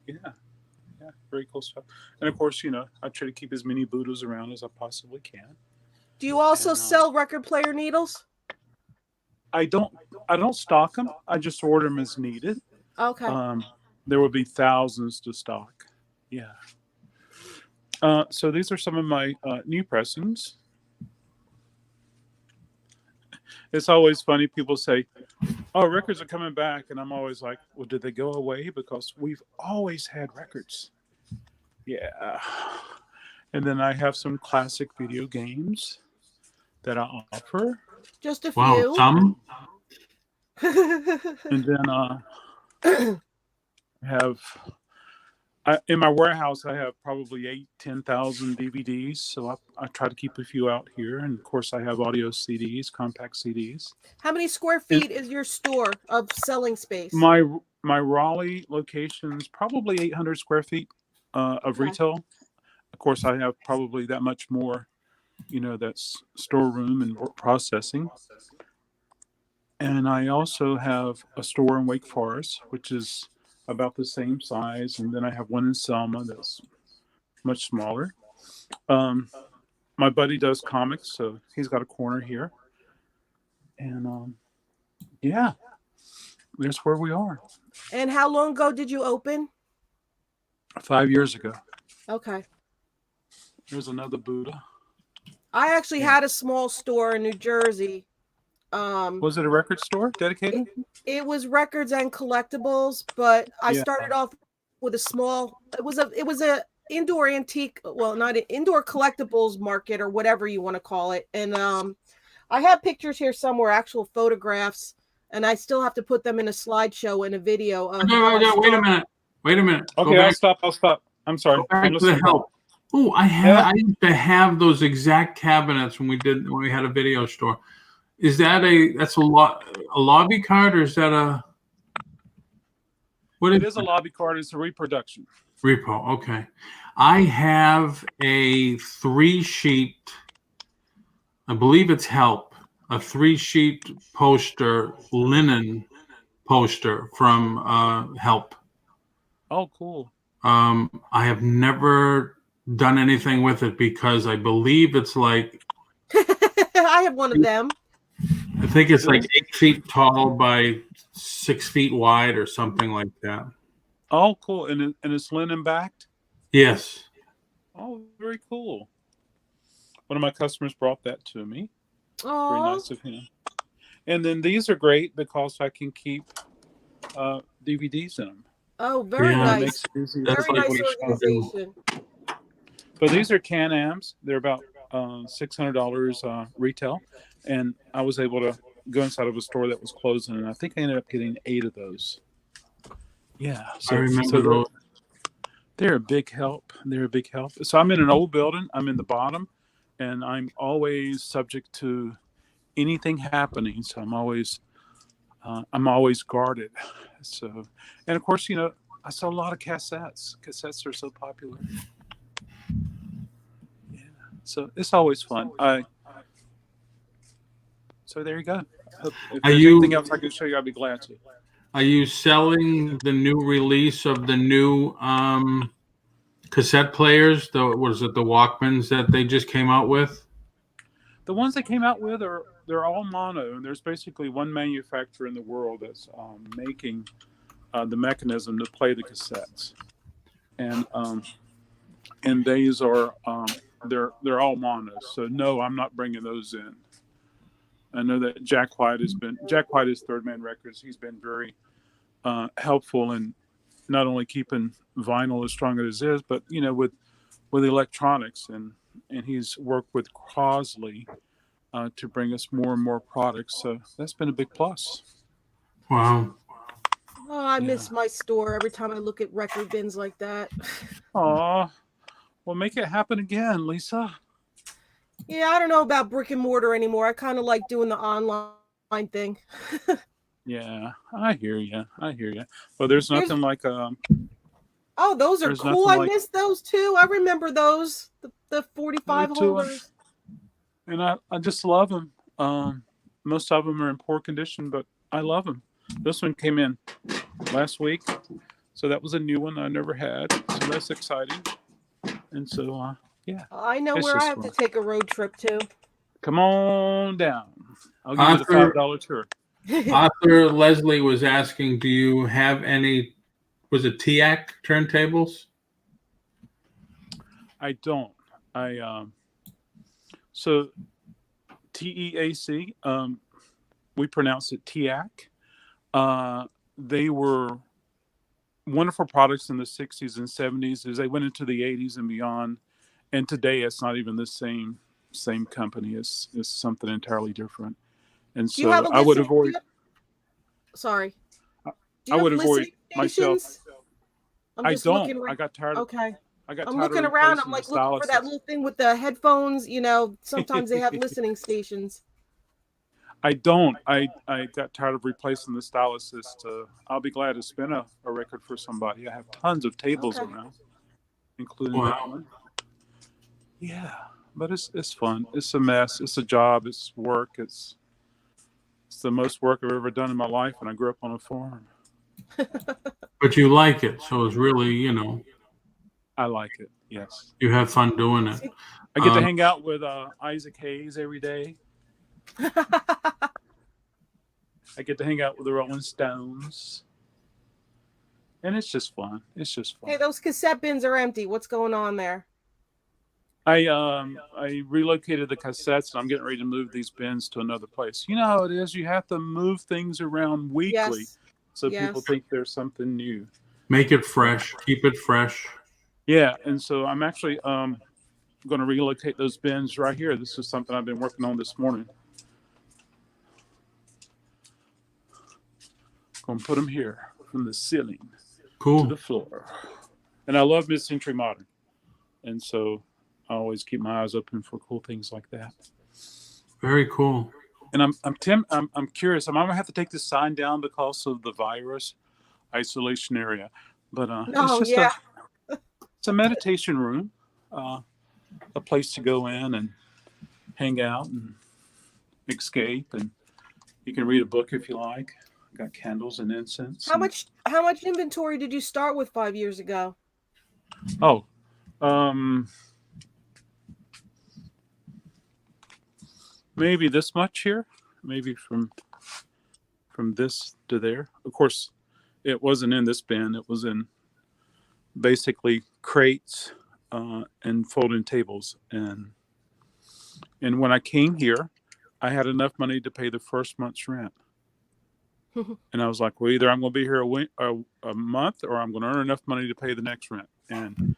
Yeah, very cool stuff. And of course, I try to keep as many Buddhas around as I possibly can. Do you also sell record player needles? I don't stock them. I just order them as needed. Okay. There will be thousands to stock. Yeah. So these are some of my new pressings. It's always funny. People say, "Oh, records are coming back," and I'm always like, "Well, did they go away?" Because we've always had records. Yeah. And then I have some classic video games that I offer. Just a few. Wow, some. And then in my warehouse, I have probably 10,000 DVDs. So I try to keep a few out here. And of course, I have audio CDs, compact CDs. How many square feet is your store of selling space? My Raleigh location is probably 800 square feet of retail. Of course, I have probably that much more, that's storeroom and processing. And I also have a store in Wake Forest, which is about the same size. And then I have one in Selma that's much smaller. My buddy does comics, so he's got a corner here. And yeah, that's where we are. And how long ago did you open? 5 years ago. Okay. There's another Buddha. I actually had a small store in New Jersey. Was it a record store dedicated? It was records and collectibles, but I started off with a small. It was a indoor antique, well, not an indoor collectibles market or whatever you want to call it. And I have pictures here somewhere, actual photographs, and I still have to put them in a slideshow and a video. No, wait a minute. Okay, I'll stop. I'm sorry. Go back to the help. Oh, I used to have those exact cabinets when we had a video store. Is that a lobby card, or is that a? It is a lobby card. It's a reproduction. Repo. Okay. I have a 3-sheet, I believe it's Help, a 3-sheet poster, linen poster from Help. Oh, cool. I have never done anything with it because I believe it's like, I have one of them. I think it's like 8 feet tall by 6 feet wide or something like that. Oh, cool. And it's linen backed? Yes. Oh, very cool. One of my customers brought that to me. Oh, Very nice of him. And then these are great because I can keep DVDs in them. oh, very Yeah. That nice. makes it easy. That's Very like nice what you do. organization. But these are Can-Ams. They're about $600 retail. And I was able to go inside of a store that was closing, and I think I ended up getting 8 of those. Yeah. I remember those. They're a big help. They're a big help. So I'm in an old building. I'm in the bottom, and I'm always subject to anything happening. So I'm always guarded. So, and of course, I saw a lot of cassettes. Cassettes are so popular. Yeah. So it's always fun. So there you go. If there's anything else I can show you, I'd be glad to. Are you selling the new release of the new cassette players? The Walkmans that they just came out with? The ones they came out with they're all mono, and there's basically one manufacturer in the world that's making the mechanism to play the cassettes, and these are they're all mono. So no, I'm not bringing those in. I know that Jack White is Third Man Records. He's been very helpful in not only keeping vinyl as strong as it is, but with electronics, and he's worked with Crosley to bring us more and more products. So that's been a big plus. Wow. Oh, I miss my store every time I look at record bins like that. Aw, well, make it happen again, Lisa. Yeah, I don't know about brick and mortar anymore. I kind of like doing the online thing. Yeah, I hear you. Well, there's nothing like Oh, those are there's cool. nothing I missed those too. I remember those. The 45 holders. And I just love them. Most of them are in poor condition, but I love them. This one came in last week, so that was a new one I never had. So that's exciting. And so, yeah. I know it's where I just have fun. to take a road trip to. Come on down. I'll give you the $5 tour. Arthur Leslie was asking, do you have any, was it TIAC turntables? I don't. So TEAC, we pronounce it TIAC. They were wonderful products in the 60s and 70s as they went into the 80s and beyond. And today it's not even the same company. It's something entirely different. And so I would avoid. Sorry. I would avoid myself. I don't. I got tired. Okay. I'm looking around. I'm like looking for that little thing with the headphones. Sometimes they have listening stations. I don't. I got tired of replacing the styluses. I'll be glad to spin a record for somebody. I have tons of tables around, including that one. Yeah, but it's fun. It's a mess. It's a job. It's work. It's the most work I've ever done in my life, and I grew up on a farm. But you like it, so it's really, I like it. Yes, you have fun doing it. I get to hang out with Isaac Hayes every day. I get to hang out with the Rolling Stones, and it's just fun. Hey, those cassette bins are empty. What's going on there? I relocated the cassettes, and I'm getting ready to move these bins to another place. You know how it is. You have to move things around weekly, so people think there's something new. Make it fresh. Keep it fresh. Yeah, and so I'm actually going to relocate those bins right here. This is something I've been working on this morning. Going to put them here from the ceiling to the floor. And I love mid-century modern, and so I always keep my eyes open for cool things like that. Very cool. And I'm curious. I'm gonna have to take this sign down because of the virus isolation area. But It's a meditation room, a place to go in and hang out and escape, and you can read a book if you like. Got candles and incense. How much inventory did you start with 5 years ago? Oh, maybe this much here, maybe from this to there. Of course, it wasn't in this bin. It was in basically crates and folding tables. And when I came here, I had enough money to pay the first month's rent. And I was like, well, either I'm going to be here a month, or I'm going to earn enough money to pay the next rent. And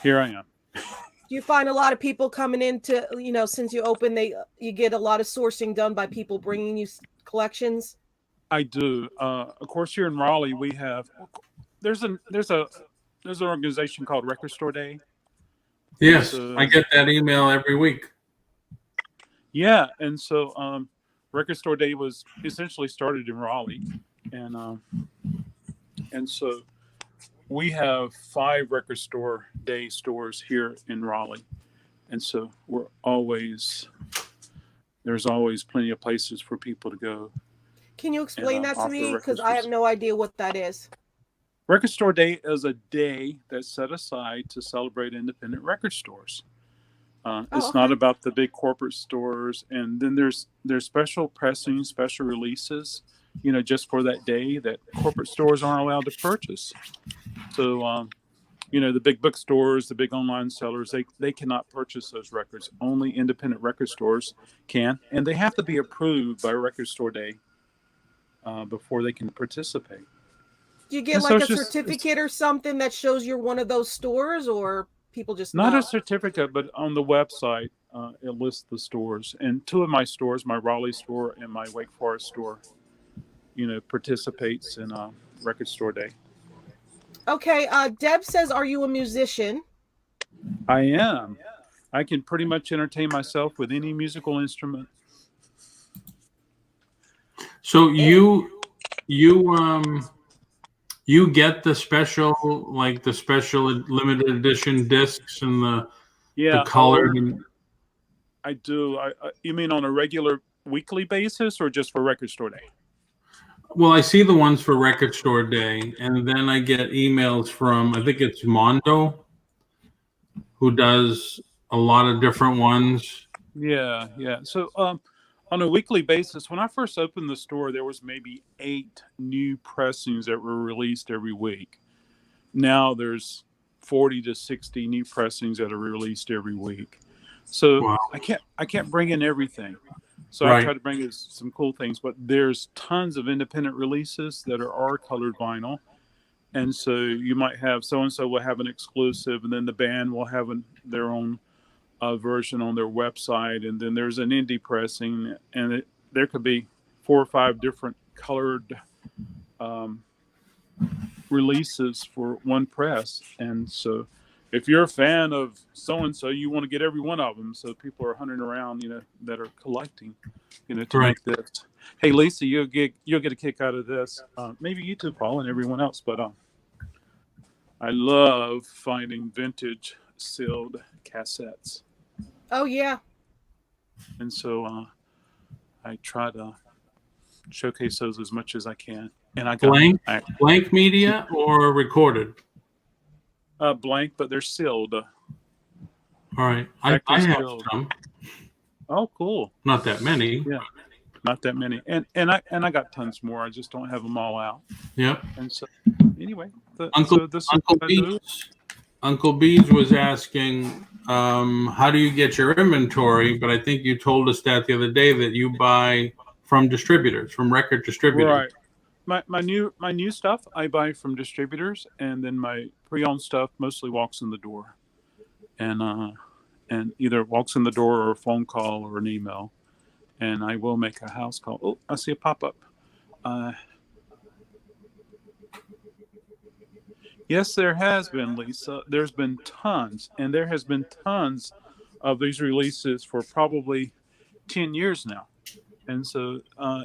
here I am. Do you find a lot of people coming into, since you open, you get a lot of sourcing done by people bringing you collections? I do. Of course, here in Raleigh, we have there's an organization called Record Store Day. Yes, I get that email every week. Yeah, and so Record Store Day was essentially started in Raleigh, and so we have 5 Record Store Day stores here in Raleigh, and so there's always plenty of places for people to go. Can you explain that to me? Because I have no idea what that is. Record Store Day is a day that's set aside to celebrate independent record stores. It's not about the big corporate stores. And then there's special pressing, special releases, just for that day that corporate stores aren't allowed to purchase. So, the big bookstores, the big online sellers, they cannot purchase those records. Only independent record stores can. And they have to be approved by Record Store Day before they can participate. Do you get like a certificate or something that shows you're one of those stores, or people just not know? a certificate, but on the website it lists the stores, and 2 of my stores, my Raleigh store and my Wake Forest store, participates in Record Store Day. Okay, Deb says, are you a musician? I am. I can pretty much entertain myself with any musical instrument. So you get the special limited edition discs and the colored. I do. You mean on a regular weekly basis, or just for Record Store Day? Well, I see the ones for Record Store Day, and then I get emails from, I think it's Mondo, who does a lot of different ones. Yeah. So on a weekly basis, when I first opened the store, there was maybe 8 new pressings that were released every week. Now there's 40 to 60 new pressings that are released every week. So wow. I can't bring in everything. So right. I try to bring in some cool things, but there's tons of independent releases that are colored vinyl. And so you might have so-and-so will have an exclusive, and then the band will have their own version on their website. And then there's an indie pressing, and there could be 4 or 5 different colored releases for one press. And so if you're a fan of so-and-so, you want to get every one of them. So people are hunting around, that are collecting, to right. make this. Hey, Lisa, you'll get a kick out of this. Maybe you too, Paul, and everyone else. But I love finding vintage sealed cassettes. Oh, yeah. And so I try to showcase those as much as I can. And I got blank media or recorded? Blank, but they're sealed. All right. I have some. Oh, cool. Not that many. Yeah, not that many. And I got tons more. I just don't have them all out. Yep. And so anyway, Uncle Bees was asking, how do you get your inventory? But I think you told us that the other day that you buy from distributors, from record distributors. Right. My new stuff I buy from distributors, and then my pre-owned stuff mostly walks in the door, and either walks in the door or a phone call or an email, and I will make a house call. Oh, I see a pop-up. Yes, there has been, Lisa. There's been tons, and there has been tons of these releases for probably 10 years now. And so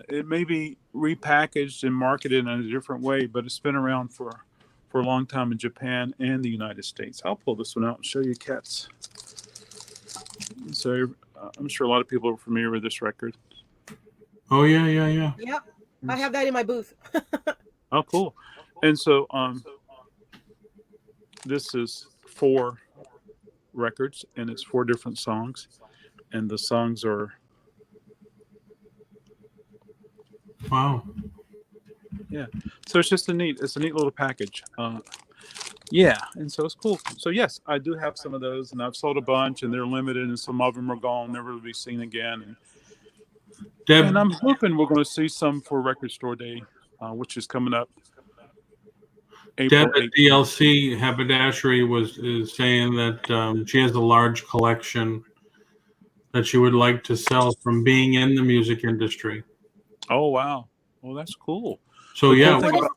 it may be repackaged and marketed in a different way, but it's been around for for a long time in Japan and the United States. I'll pull this one out and show you cats. So I'm sure a lot of people are familiar with this record. Oh yeah, yeah, yeah. Yep. I have that in my booth. Oh, cool. And so this is 4 records, and it's 4 different songs, and the songs are Wow. yeah. So it's just a neat little package. Yeah, and so it's cool. So yes, I do have some of those, and I've sold a bunch, and they're limited, and some of them are gone, never to be seen again. And I'm hoping we're going to see some for Record Store Day, which is coming up. April Deb at 18th. DLC Haberdashery is saying that she has a large collection that she would like to sell from being in the music industry. Oh wow! Well, that's cool. So The yeah, cool thing about-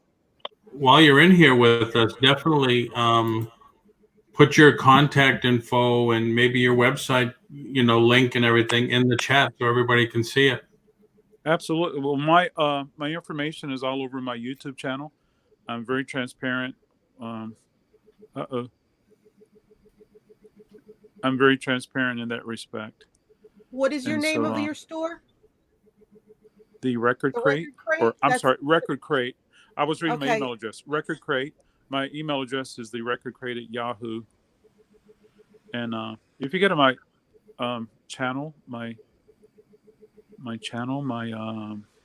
while you're in here with us, definitely put your contact info and maybe your website, link and everything in the chat so everybody can see it. Absolutely. Well, my information is all over my YouTube channel. I'm very transparent. I'm very transparent in that respect. What is your And name so, of your store? The Record The Crate, Record Crate? Record Crate. I was reading my Okay. email address. Record Crate. My email address is therecordcrate@yahoo. And if you go to my channel, my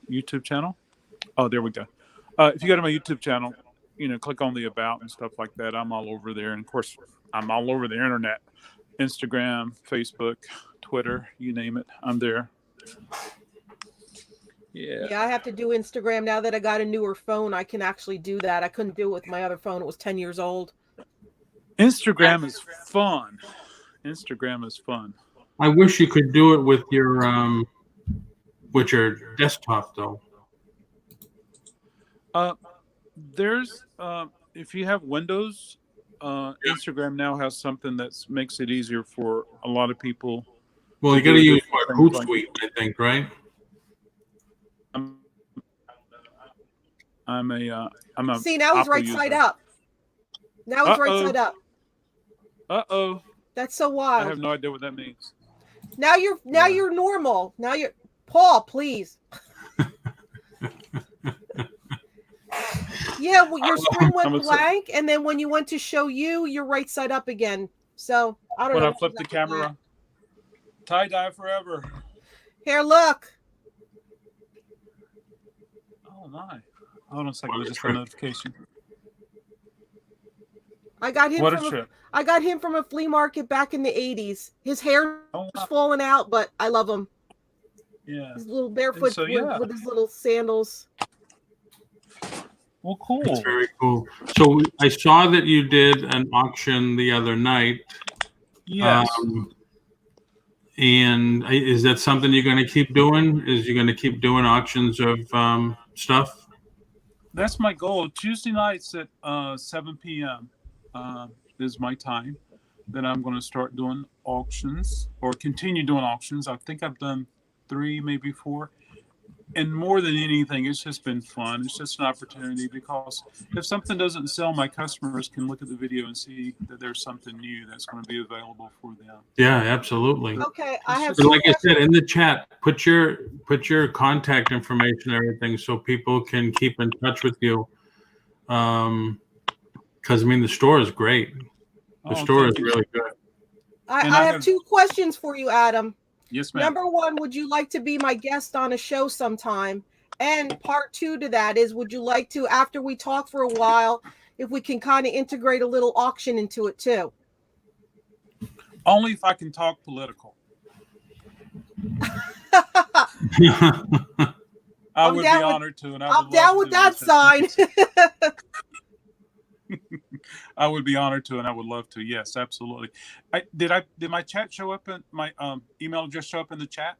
YouTube channel. Oh, there we go. If you go to my YouTube channel, click on the about and stuff like that. I'm all over there. And of course, I'm all over the internet. Instagram, Facebook, Twitter, you name it. I'm there. Yeah. Yeah, I have to do Instagram now that I got a newer phone. I can actually do that. I couldn't do it with my other phone. It was 10 years old. Instagram is fun. Instagram is fun. I wish you could do it with your desktop though. There's if you have Windows, Instagram now has something that makes it easier for a lot of people. Well, you got to use Hootsuite, I think, right? I'm a See, now he's Apple right user. side up. Now he's right side up. Uh-oh. That's so I wild. have no idea what that means. Now you're normal. Now you're Paul, please. Yeah, well, your screen went blank, and then when you went to show you're right side up again. So I don't know. When I flip the camera, tie-dye forever. Here, look. Oh my! Hold on a second. Just a notification. I got him What a from trip! I got him from a flea market back in the 80s. His hair was falling out, but I love him. Yeah. His little barefoot So, with his little sandals. Well, cool. That's very cool. So I saw that you did an auction the other night. Yes. And is that something you're going to keep doing? Is you going to keep doing auctions of stuff? That's my goal. Tuesday nights at 7 p.m. Is my time. Then I'm going to start doing auctions or continue doing auctions. I think I've done 3, maybe 4. And more than anything, it's just been fun. It's just an opportunity because if something doesn't sell, my customers can look at the video and see that there's something new that's going to be available for them. Yeah, absolutely. Okay, I have. But like I said in the chat, put your contact information and everything so people can keep in touch with you. Because I mean, the store is great. The store is really good. I have 2 questions for you, Adam. Yes, ma'am. Number 1, would you like to be my guest on a show sometime? And part 2 to that is, would you like to, after we talk for a while, if we can kind of integrate a little auction into it too? Only if I can talk political. I would be honored to, and I'm down with that sign. I would be honored to, and I would love to. Yes, absolutely. Did my chat show up in my email address show up in the chat?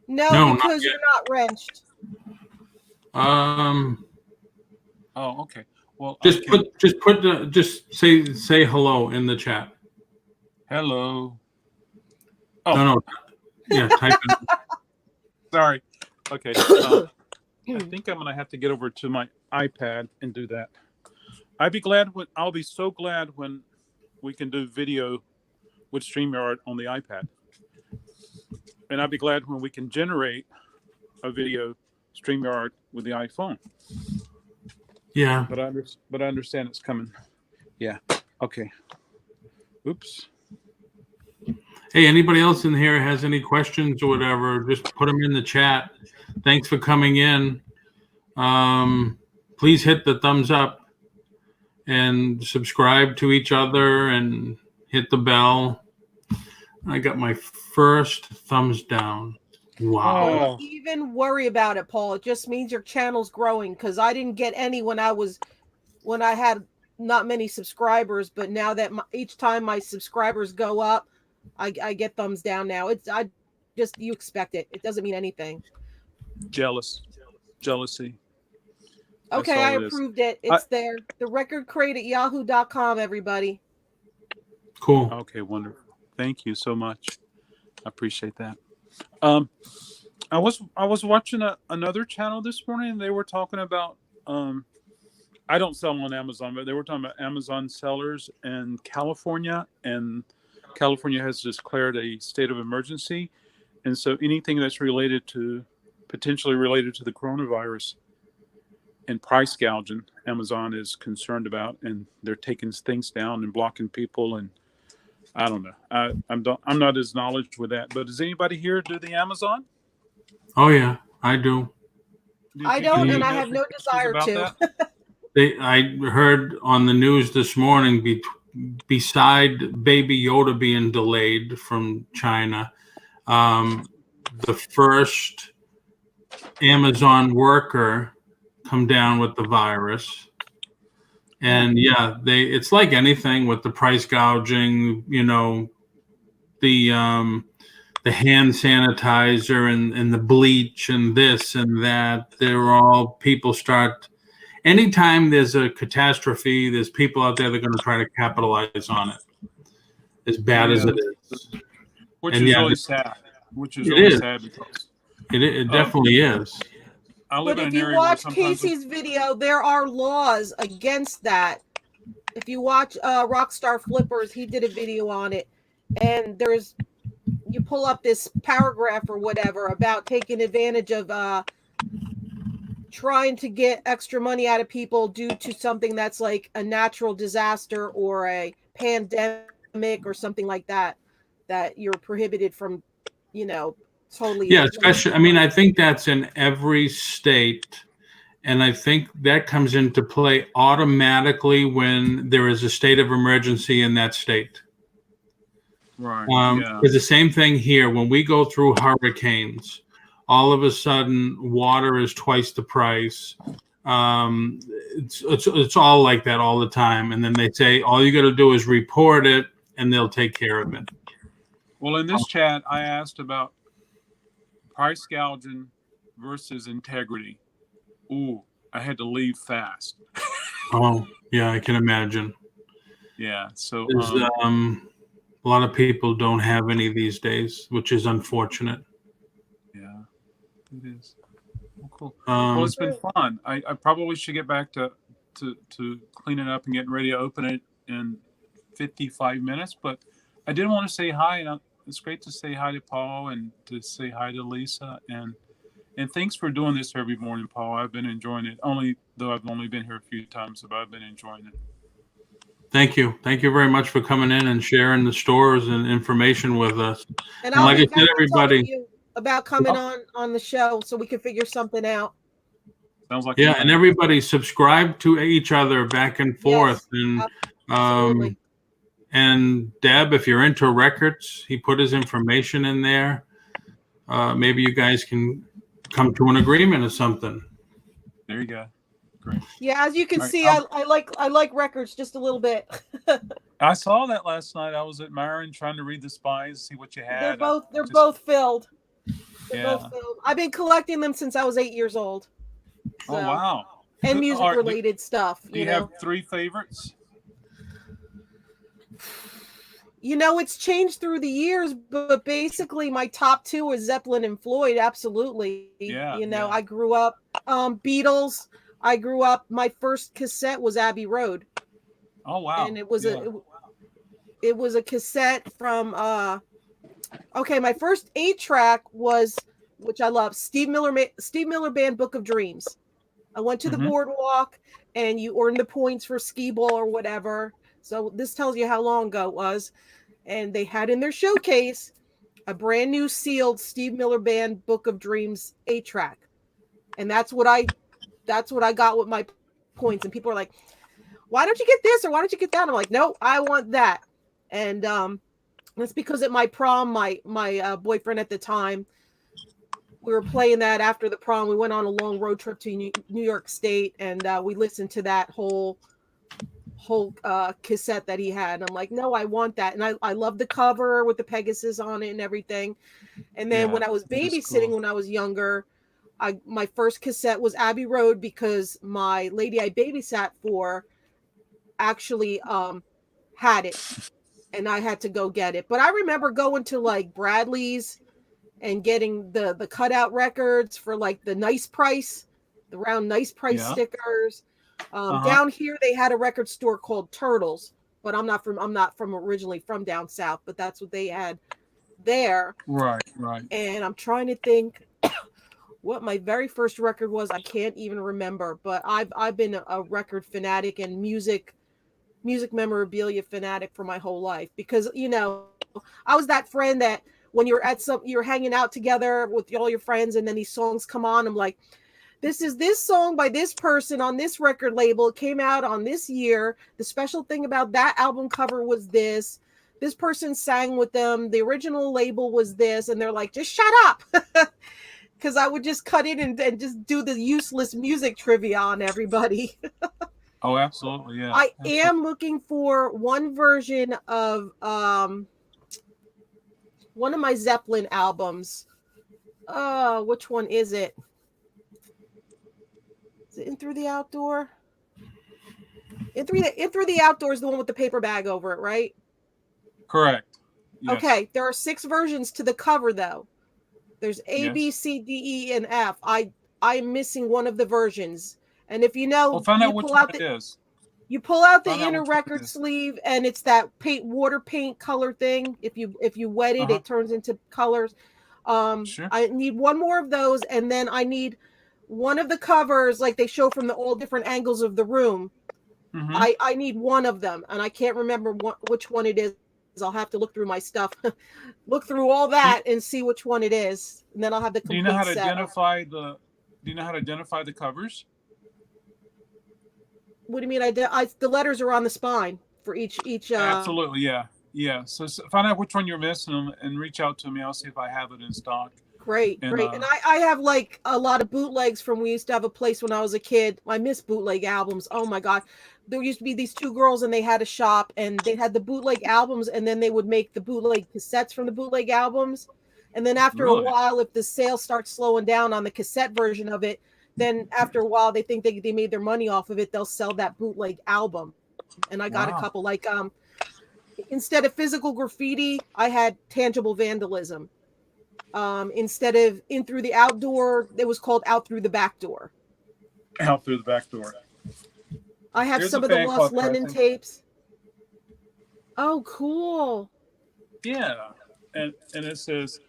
No, because you're not wrenched. Oh, okay. Well, just say hello in the chat. Hello. Oh no. Yeah, type it. Sorry. Okay. I think I'm gonna have to get over to my iPad and do that. I'll be so glad when we can do video with StreamYard on the iPad. And I'll be glad when we can generate a video StreamYard with the iPhone. Yeah. But I understand it's coming. Yeah. Okay. Oops. Hey, anybody else in here has any questions or whatever, just put them in the chat. Thanks for coming in. Please hit the thumbs up and subscribe to each other and hit the bell. I got my first thumbs down. Wow. Oh. Don't even worry about it, Paul. It just means your channel's growing, because I didn't get any when I had not many subscribers, but now that each time my subscribers go up, I get thumbs down now. You expect it. It doesn't mean anything. Jealousy. Okay, I approved it. It's there. The record crate at yahoo.com, everybody. Cool. Okay, wonderful. Thank you so much. I appreciate that. I was watching another channel this morning, and they were talking about I don't sell on Amazon, but they were talking about Amazon sellers in California, and California has declared a state of emergency, and so anything that's potentially related to the coronavirus and price gouging, Amazon is concerned about, and they're taking things down and blocking people. And I don't know. I'm not as knowledgeable with that. But does anybody here do the Amazon? Oh yeah, I do. I don't, and I have no desire to. I heard on the news this morning, beside Baby Yoda being delayed from China, the first Amazon worker come down with the virus. And yeah, it's like anything with the price gouging, the hand sanitizer and the bleach and this and that. They're all people start. Anytime there's a catastrophe, there's people out there that are going to try to capitalize on it. As bad as it is, which is really sad. Sad because it definitely is. But if you watch Casey's video, there are laws against that. If you watch Rockstar Flippers, he did a video on it, and you pull up this paragraph or whatever about taking advantage of trying to get extra money out of people due to something that's like a natural disaster or a pandemic or something like that you're prohibited from, totally. Yeah, especially, I think that's in every state, and I think that comes into play automatically when there is a state of emergency in that state. Right. It's the same thing here. When we go through hurricanes, all of a sudden water is twice the price. It's all like that all the time, and then they say all you got to do is report it, and they'll take care of it. Well, in this chat, I asked about price gouging versus integrity. Ooh, I had to leave fast. Oh, yeah, I can imagine. Yeah, so a lot of people don't have any these days, which is unfortunate. Yeah, it is. Well, cool. Well, it's been fun. I probably should get back to cleaning up and getting ready to open it in 55 minutes, but I did want to say hi, and it's great to say hi to Paul and to say hi to Lisa, and thanks for doing this every morning, Paul. I've been enjoying it, though I've only been here a few times, but I've been enjoying it. Thank you very much for coming in and sharing the stores and information with us. And like I said, everybody, about coming on the show so we can figure something out. Sounds like and everybody subscribe to each other back and forth. Yes, and absolutely. And Deb, if you're into records, he put his information in there. Maybe you guys can come to an agreement or something. There you go. Great. Yeah, as you can see, I like records just a little bit. I saw that last night. I was at Myron trying to read the spines, see what you had. They're both filled. Yeah. Both filled. I've been collecting them since I was 8 years old. So, oh wow! And music related stuff. Do you have three favorites? It's changed through the years, but basically my top two is Zeppelin and Floyd. Absolutely. Yeah. I grew up Beatles. I grew up. My first cassette was Abbey Road, Oh wow. and it was Yeah. it was a cassette from okay, my first 8-track was, which I love, Steve Miller Band Book of Dreams. I went to the boardwalk, and you earned the points for skee ball or whatever. So this tells you how long ago it was. And they had in their showcase a brand new sealed Steve Miller Band Book of Dreams 8-track. And that's what I got with my points. And people are like, why don't you get this or why don't you get that? I'm like, no, I want that. And that's because at my prom, my boyfriend at the time, we were playing that after the prom. We went on a long road trip to New York State, and we listened to that whole cassette that he had. And I'm like, no, I want that. And I love the cover with the Pegasus on it and everything. And then when I was babysitting when I was younger, my first cassette was Abbey Road because my lady I babysat for actually had it, and I had to go get it. But I remember going to like Bradley's and getting the cutout records for like the nice price, the round nice price stickers. Down here they had a record store called Turtles, but I'm not from originally from down south, but that's what they had there. Right. And I'm trying to think what my very first record was. I can't even remember, but I've been a record fanatic and music memorabilia fanatic for my whole life, because I was that friend that when you're hanging out together with all your friends and then these songs come on, I'm like, this is this song by this person on this record label. It came out on this year. The special thing about that album cover was this person sang with them. The original label was this. And they're like, just shut up. Because I would just cut in and just do the useless music trivia on everybody. Oh, absolutely. Yeah. I am looking for one version of one of my Zeppelin albums. Which one is it? Is it In Through the Outdoor? In Through the Outdoor is the one with the paper bag over it, right? Correct. Yes. Okay, there are 6 versions to the cover though. There's A, B, C, D, E, and F. I'm missing one of the versions. And if you know, well, find out which one it is. You pull out the inner record sleeve, and it's that water paint color thing. If you wet it, it turns into colors. Sure. I need one more of those, and then I need one of the covers, like they show from all different angles of the room. I need one of them, and I can't remember which one it is. I'll have to look through my stuff, look through all that, and see which one it is, and then I'll have the complete set. Do you know how to identify the covers? What do you mean? The letters are on the spine for each. Absolutely, yeah. So find out which one you're missing and reach out to me. I'll see if I have it in stock. Great. And I have like a lot of bootlegs from. We used to have a place when I was a kid. I miss bootleg albums. Oh my God, there used to be these 2 girls, and they had a shop, and they had the bootleg albums, and then they would make the bootleg cassettes from the bootleg albums. And then after a while, if the sales start slowing down on the cassette version of it, then after a while they think they made their money off of it, they'll sell that bootleg album. And I got a couple, like instead of physical graffiti, I had tangible vandalism. Instead of In Through the Outdoor, it was called Out Through the Back Door. Out Through the Back Door. I have some of the Lost Lennon tapes. Oh, cool. Yeah. And it says,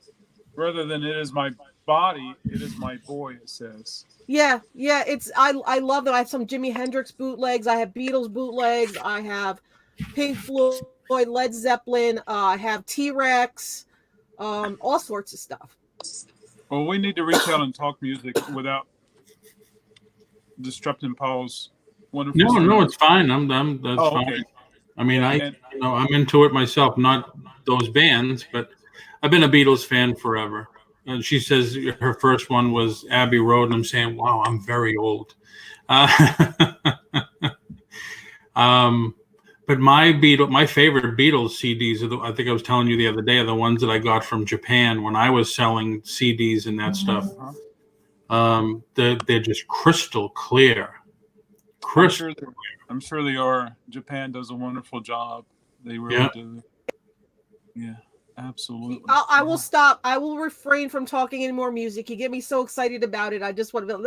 rather than it is my body, it is my boy, it says. Yeah, I love them. I have some Jimi Hendrix bootlegs. I have Beatles bootlegs. I have Pink Floyd, Led Zeppelin. I have T-Rex, all sorts of stuff. Well, we need to reach out and talk music without disrupting Paul's wonderful. No, it's fine. That's fine. Okay. I mean, I'm into it myself. Not those bands, but I've been a Beatles fan forever. And she says her first one was Abbey Road, and I'm saying, wow, I'm very old. But my favorite Beatles CDs are I think I was telling you the other day, are the ones that I got from Japan when I was selling CDs and that stuff. They're just crystal clear. I'm sure they are. Japan does a wonderful job. They really do. Yeah. Absolutely. I will stop. I will refrain from talking any more music. You get me so excited about it. I just want to be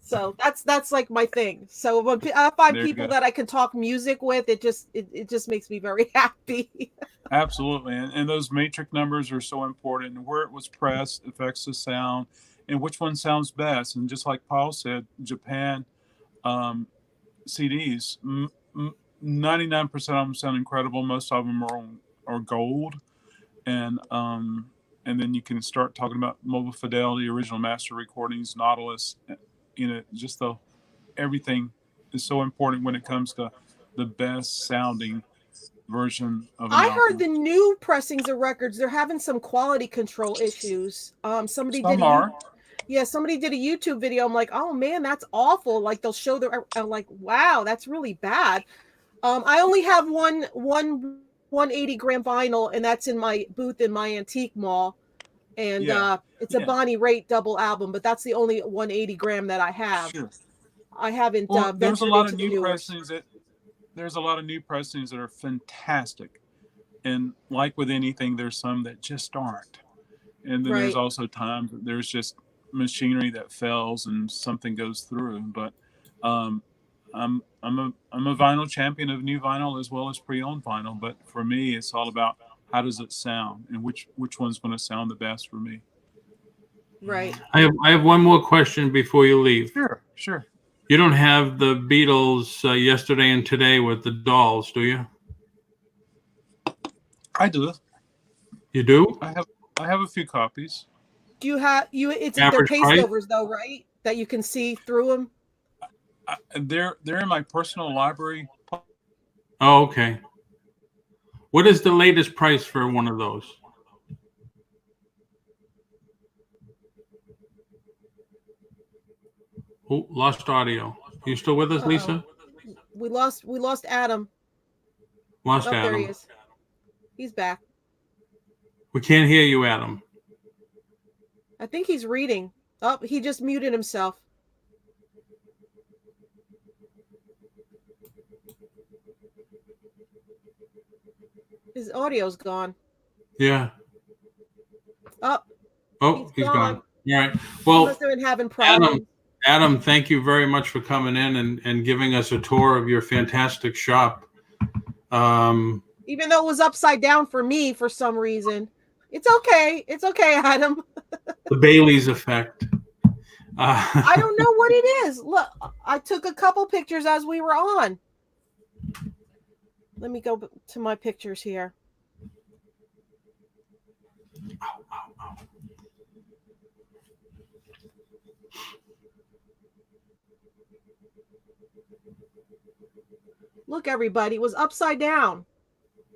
So that's like my thing. So when I find There you people go. that I can talk music with, it just makes me very happy. Absolutely. And those matrix numbers are so important. Where it was pressed affects the sound and which one sounds best. And just like Paul said, Japan um, CDs, 99% of them sound incredible. Most of them are gold. And then you can start talking about mobile fidelity, original master recordings, Nautilus, just everything is so important when it comes to the best sounding version of an I heard album. the new pressings of records, they're having some quality control issues. Somebody did Some are. somebody did a YouTube video. I'm like, oh man, that's awful. Like they'll show I'm like, wow, that's really bad. I only have one 180-gram vinyl, and that's in my booth in my antique mall. And Yeah. it's a Yeah. Bonnie Raitt double album, but that's the only 180-gram that I have. Sure. I haven't Well, ventured into the newers. there's a lot of new pressings that are fantastic. And like with anything, there's some that just aren't. And then there's Right. also times that there's just machinery that fails and something goes through. But um, I'm a vinyl champion of new vinyl as well as pre-owned vinyl. But for me, it's all about how does it sound and which one's going to sound the best for me. Right. I have one more question before you leave. Sure. You don't have the Beatles yesterday and today with the dolls, do you? I do. You do? I have a few copies. Do you have it's they're Average paste price? overs though, right? That you can see through them. They're in my personal library. Oh, okay. What is the latest price for one of those? Oh, lost audio. You still with us, Uh-oh. Lisa? We lost Adam. Lost Oh, Adam. there he is. He's back. We can't hear you, Adam. I think he's reading. Oh, he just muted himself. His audio's gone. Yeah. Oh, he's gone. gone. All right. He Well, must have been having problems. Adam, thank you very much for coming in and giving us a tour of your fantastic shop. Even though it was upside down for me for some reason. It's okay. It's okay, Adam. The Bailey's effect. I don't know what it is. Look, I took a couple pictures as we were on. Let me go to my pictures here. Look, everybody, it was upside down.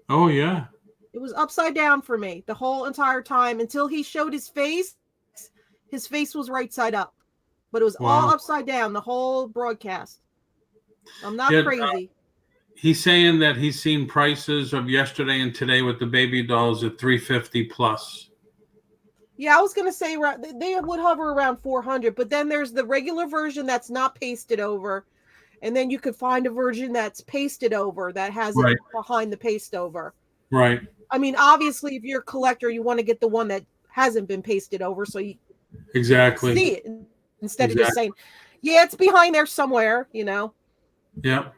Oh, yeah. It was upside down for me the whole entire time until he showed his face. His face was right side up, but it was all upside down the whole broadcast. I'm not crazy. He's saying that he's seen prices of yesterday and today with the baby dolls at $350 plus. Yeah, I was gonna say they would hover around 400, but then there's the regular version that's not pasted over, and then you could find a version that's pasted over that has it behind the paste over. Right. I mean, obviously, if you're a collector, you want to get the one that hasn't been pasted over, so you exactly see it instead of just saying, "Yeah, it's behind there somewhere," you know. Yeah.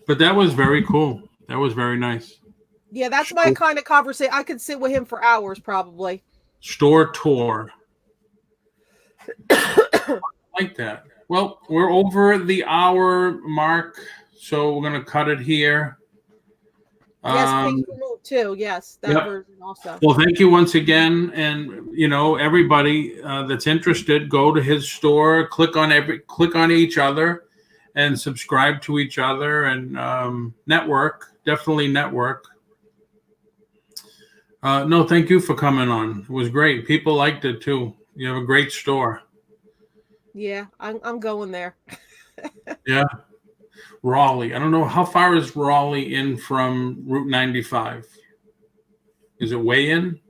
But that was very cool. That was very nice. Yeah, that's my kind of conversation. I could sit with him for hours, probably. Store tour. Like that. Well, we're over the hour mark, so we're going to cut it here. Yes, page removed too. Yes, that version also. Well, thank you once again, and everybody that's interested, go to his store, click on each other, and subscribe to each other, and network. Definitely network. No, thank you for coming on. It was great. People liked it too. You have a great store. Yeah, I'm going there. Yeah. Raleigh. I don't know, how far is Raleigh in from Route 95? Is it way in?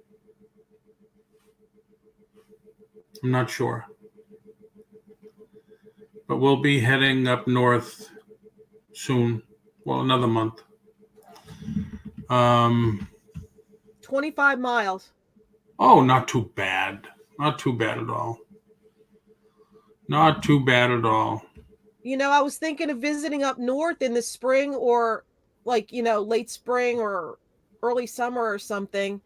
I'm not sure. But we'll be heading up north soon. Well, another month. 25 miles. Oh, not too bad. Not too bad at all. Not too bad at all. I was thinking of visiting up north in the spring or like, late spring or early summer or something.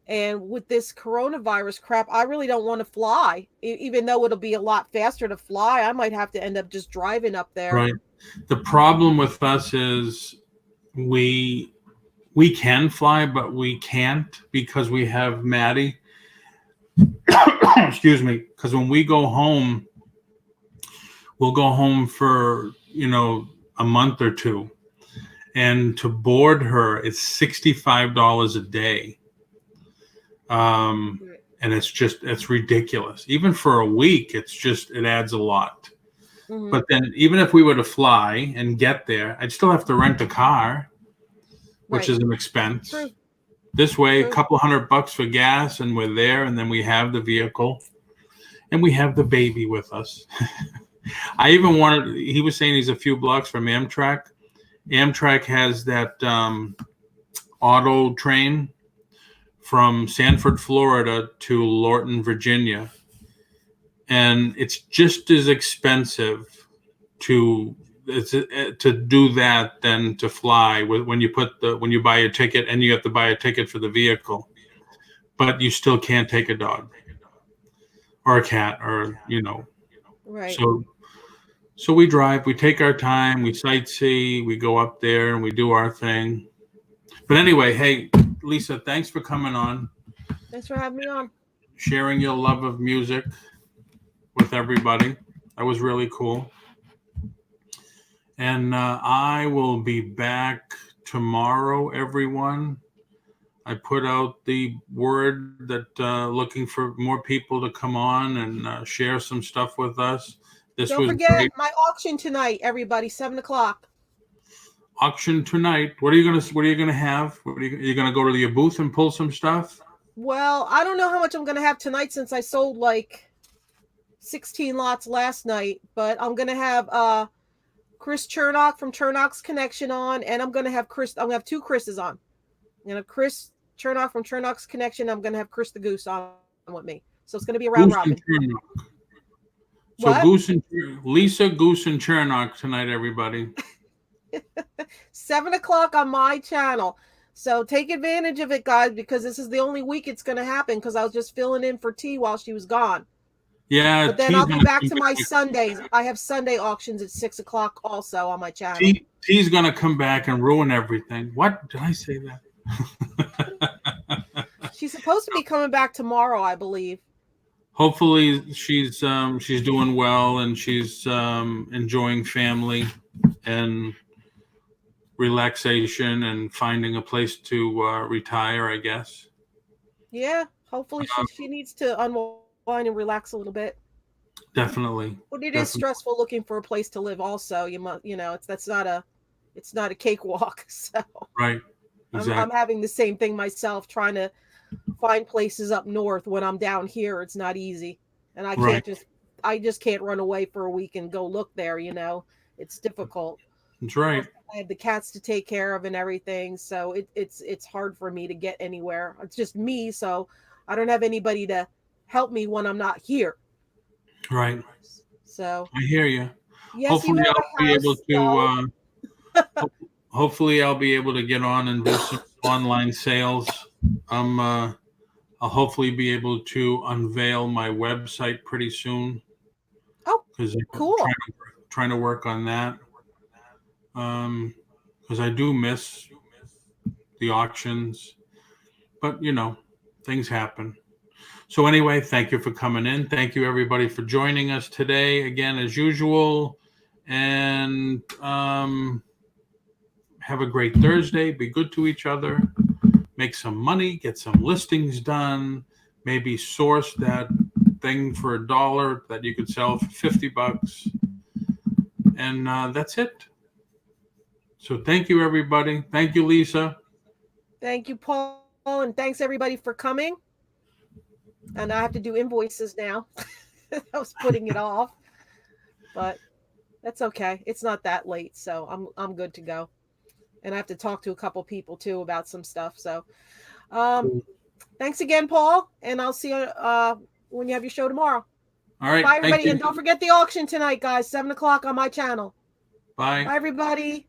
And with this coronavirus crap, I really don't want to fly. Even though it'll be a lot faster to fly, I might have to end up just driving up there. Right. The problem with us is we can fly, but we can't because we have Maddie. Excuse me. Because when we go home, we'll go home for, a month or two. And to board her, it's $65 a day. And it's ridiculous. Even for a week, it adds a lot. Mm-hmm. But then even if we were to fly and get there, I'd still have to rent a car, which is an expense. True. This way, a couple $100 for gas, and we're there, and then we have the vehicle, and we have the baby with us. I even he was saying he's a few blocks from Amtrak. Amtrak has that auto train from Sanford, Florida to Lorton, Virginia. And it's just as expensive to do that than to fly when you buy a ticket, and you have to buy a ticket for the vehicle, but you still can't take a dog or a cat or Right. So we drive, we take our time, we sightsee, we go up there and we do our thing. But anyway, hey Lisa, thanks for coming on. Thanks for having me on. Sharing your love of music with everybody. That was really cool. And I will be back tomorrow, everyone. I put out the word that looking for more people to come on and share some stuff with us. Don't forget great. My auction tonight, everybody, 7:00. Auction tonight. What are you gonna have? Are you gonna go to your booth and pull some stuff? Well, I don't know how much I'm gonna have tonight since I sold like 16 lots last night, but I'm gonna have Chris Chernock from Chernock's Connection on, and I'm gonna have two Chris's on. I'm gonna have Chris Chernock from Chernock's Connection. I'm gonna have Chris the Goose on with me. So it's gonna be a round robin. So what? Lisa, Goose, and Chernock tonight, everybody. 7:00 on my channel. So take advantage of it, guys, because this is the only week it's going to happen because I was just filling in for T while she was gone. Yeah. But then I'll be back to my Sundays. I have Sunday auctions at 6:00 also on my channel. T's going to come back and ruin everything. What? Did I say that? She's supposed to be coming back tomorrow, I believe. Hopefully she's doing well and she's enjoying family and relaxation and finding a place to retire, I guess. Yeah, hopefully she needs to unwind and relax a little bit. Definitely. But it is stressful looking for a place to live. Also, it's not a cakewalk. So right, exactly. I'm having the same thing myself, trying to find places up north when I'm down here. It's not easy, and I just can't run away for a week and go look there. It's difficult. That's right. I have the cats to take care of and everything, so it's hard for me to get anywhere. It's just me, so I don't have anybody to help me when I'm not here. Right. So I hear you. Yes, hopefully hopefully I'll be able to get on and do some online sales. I'll hopefully be able to unveil my website pretty soon. Oh, cool. I'm trying to work on that. Because I do miss the auctions, but things happen. So anyway, thank you for coming in. Thank you everybody for joining us today again as usual, and have a great Thursday. Be good to each other. Make some money. Get some listings done. Maybe source that thing for $1 that you could sell for $50, and that's it. So thank you, everybody. Thank you, Lisa. Thank you, Paul. And thanks, everybody, for coming. And I have to do invoices now. I was putting it off. But that's okay. It's not that late, so I'm good to go. And I have to talk to a couple people, too, about some stuff. So thanks again, Paul. And I'll see you when you have your show tomorrow. All right. Bye, Thank everybody. you. And don't forget the auction tonight, guys. 7 o'clock on my channel. Bye. Bye, everybody.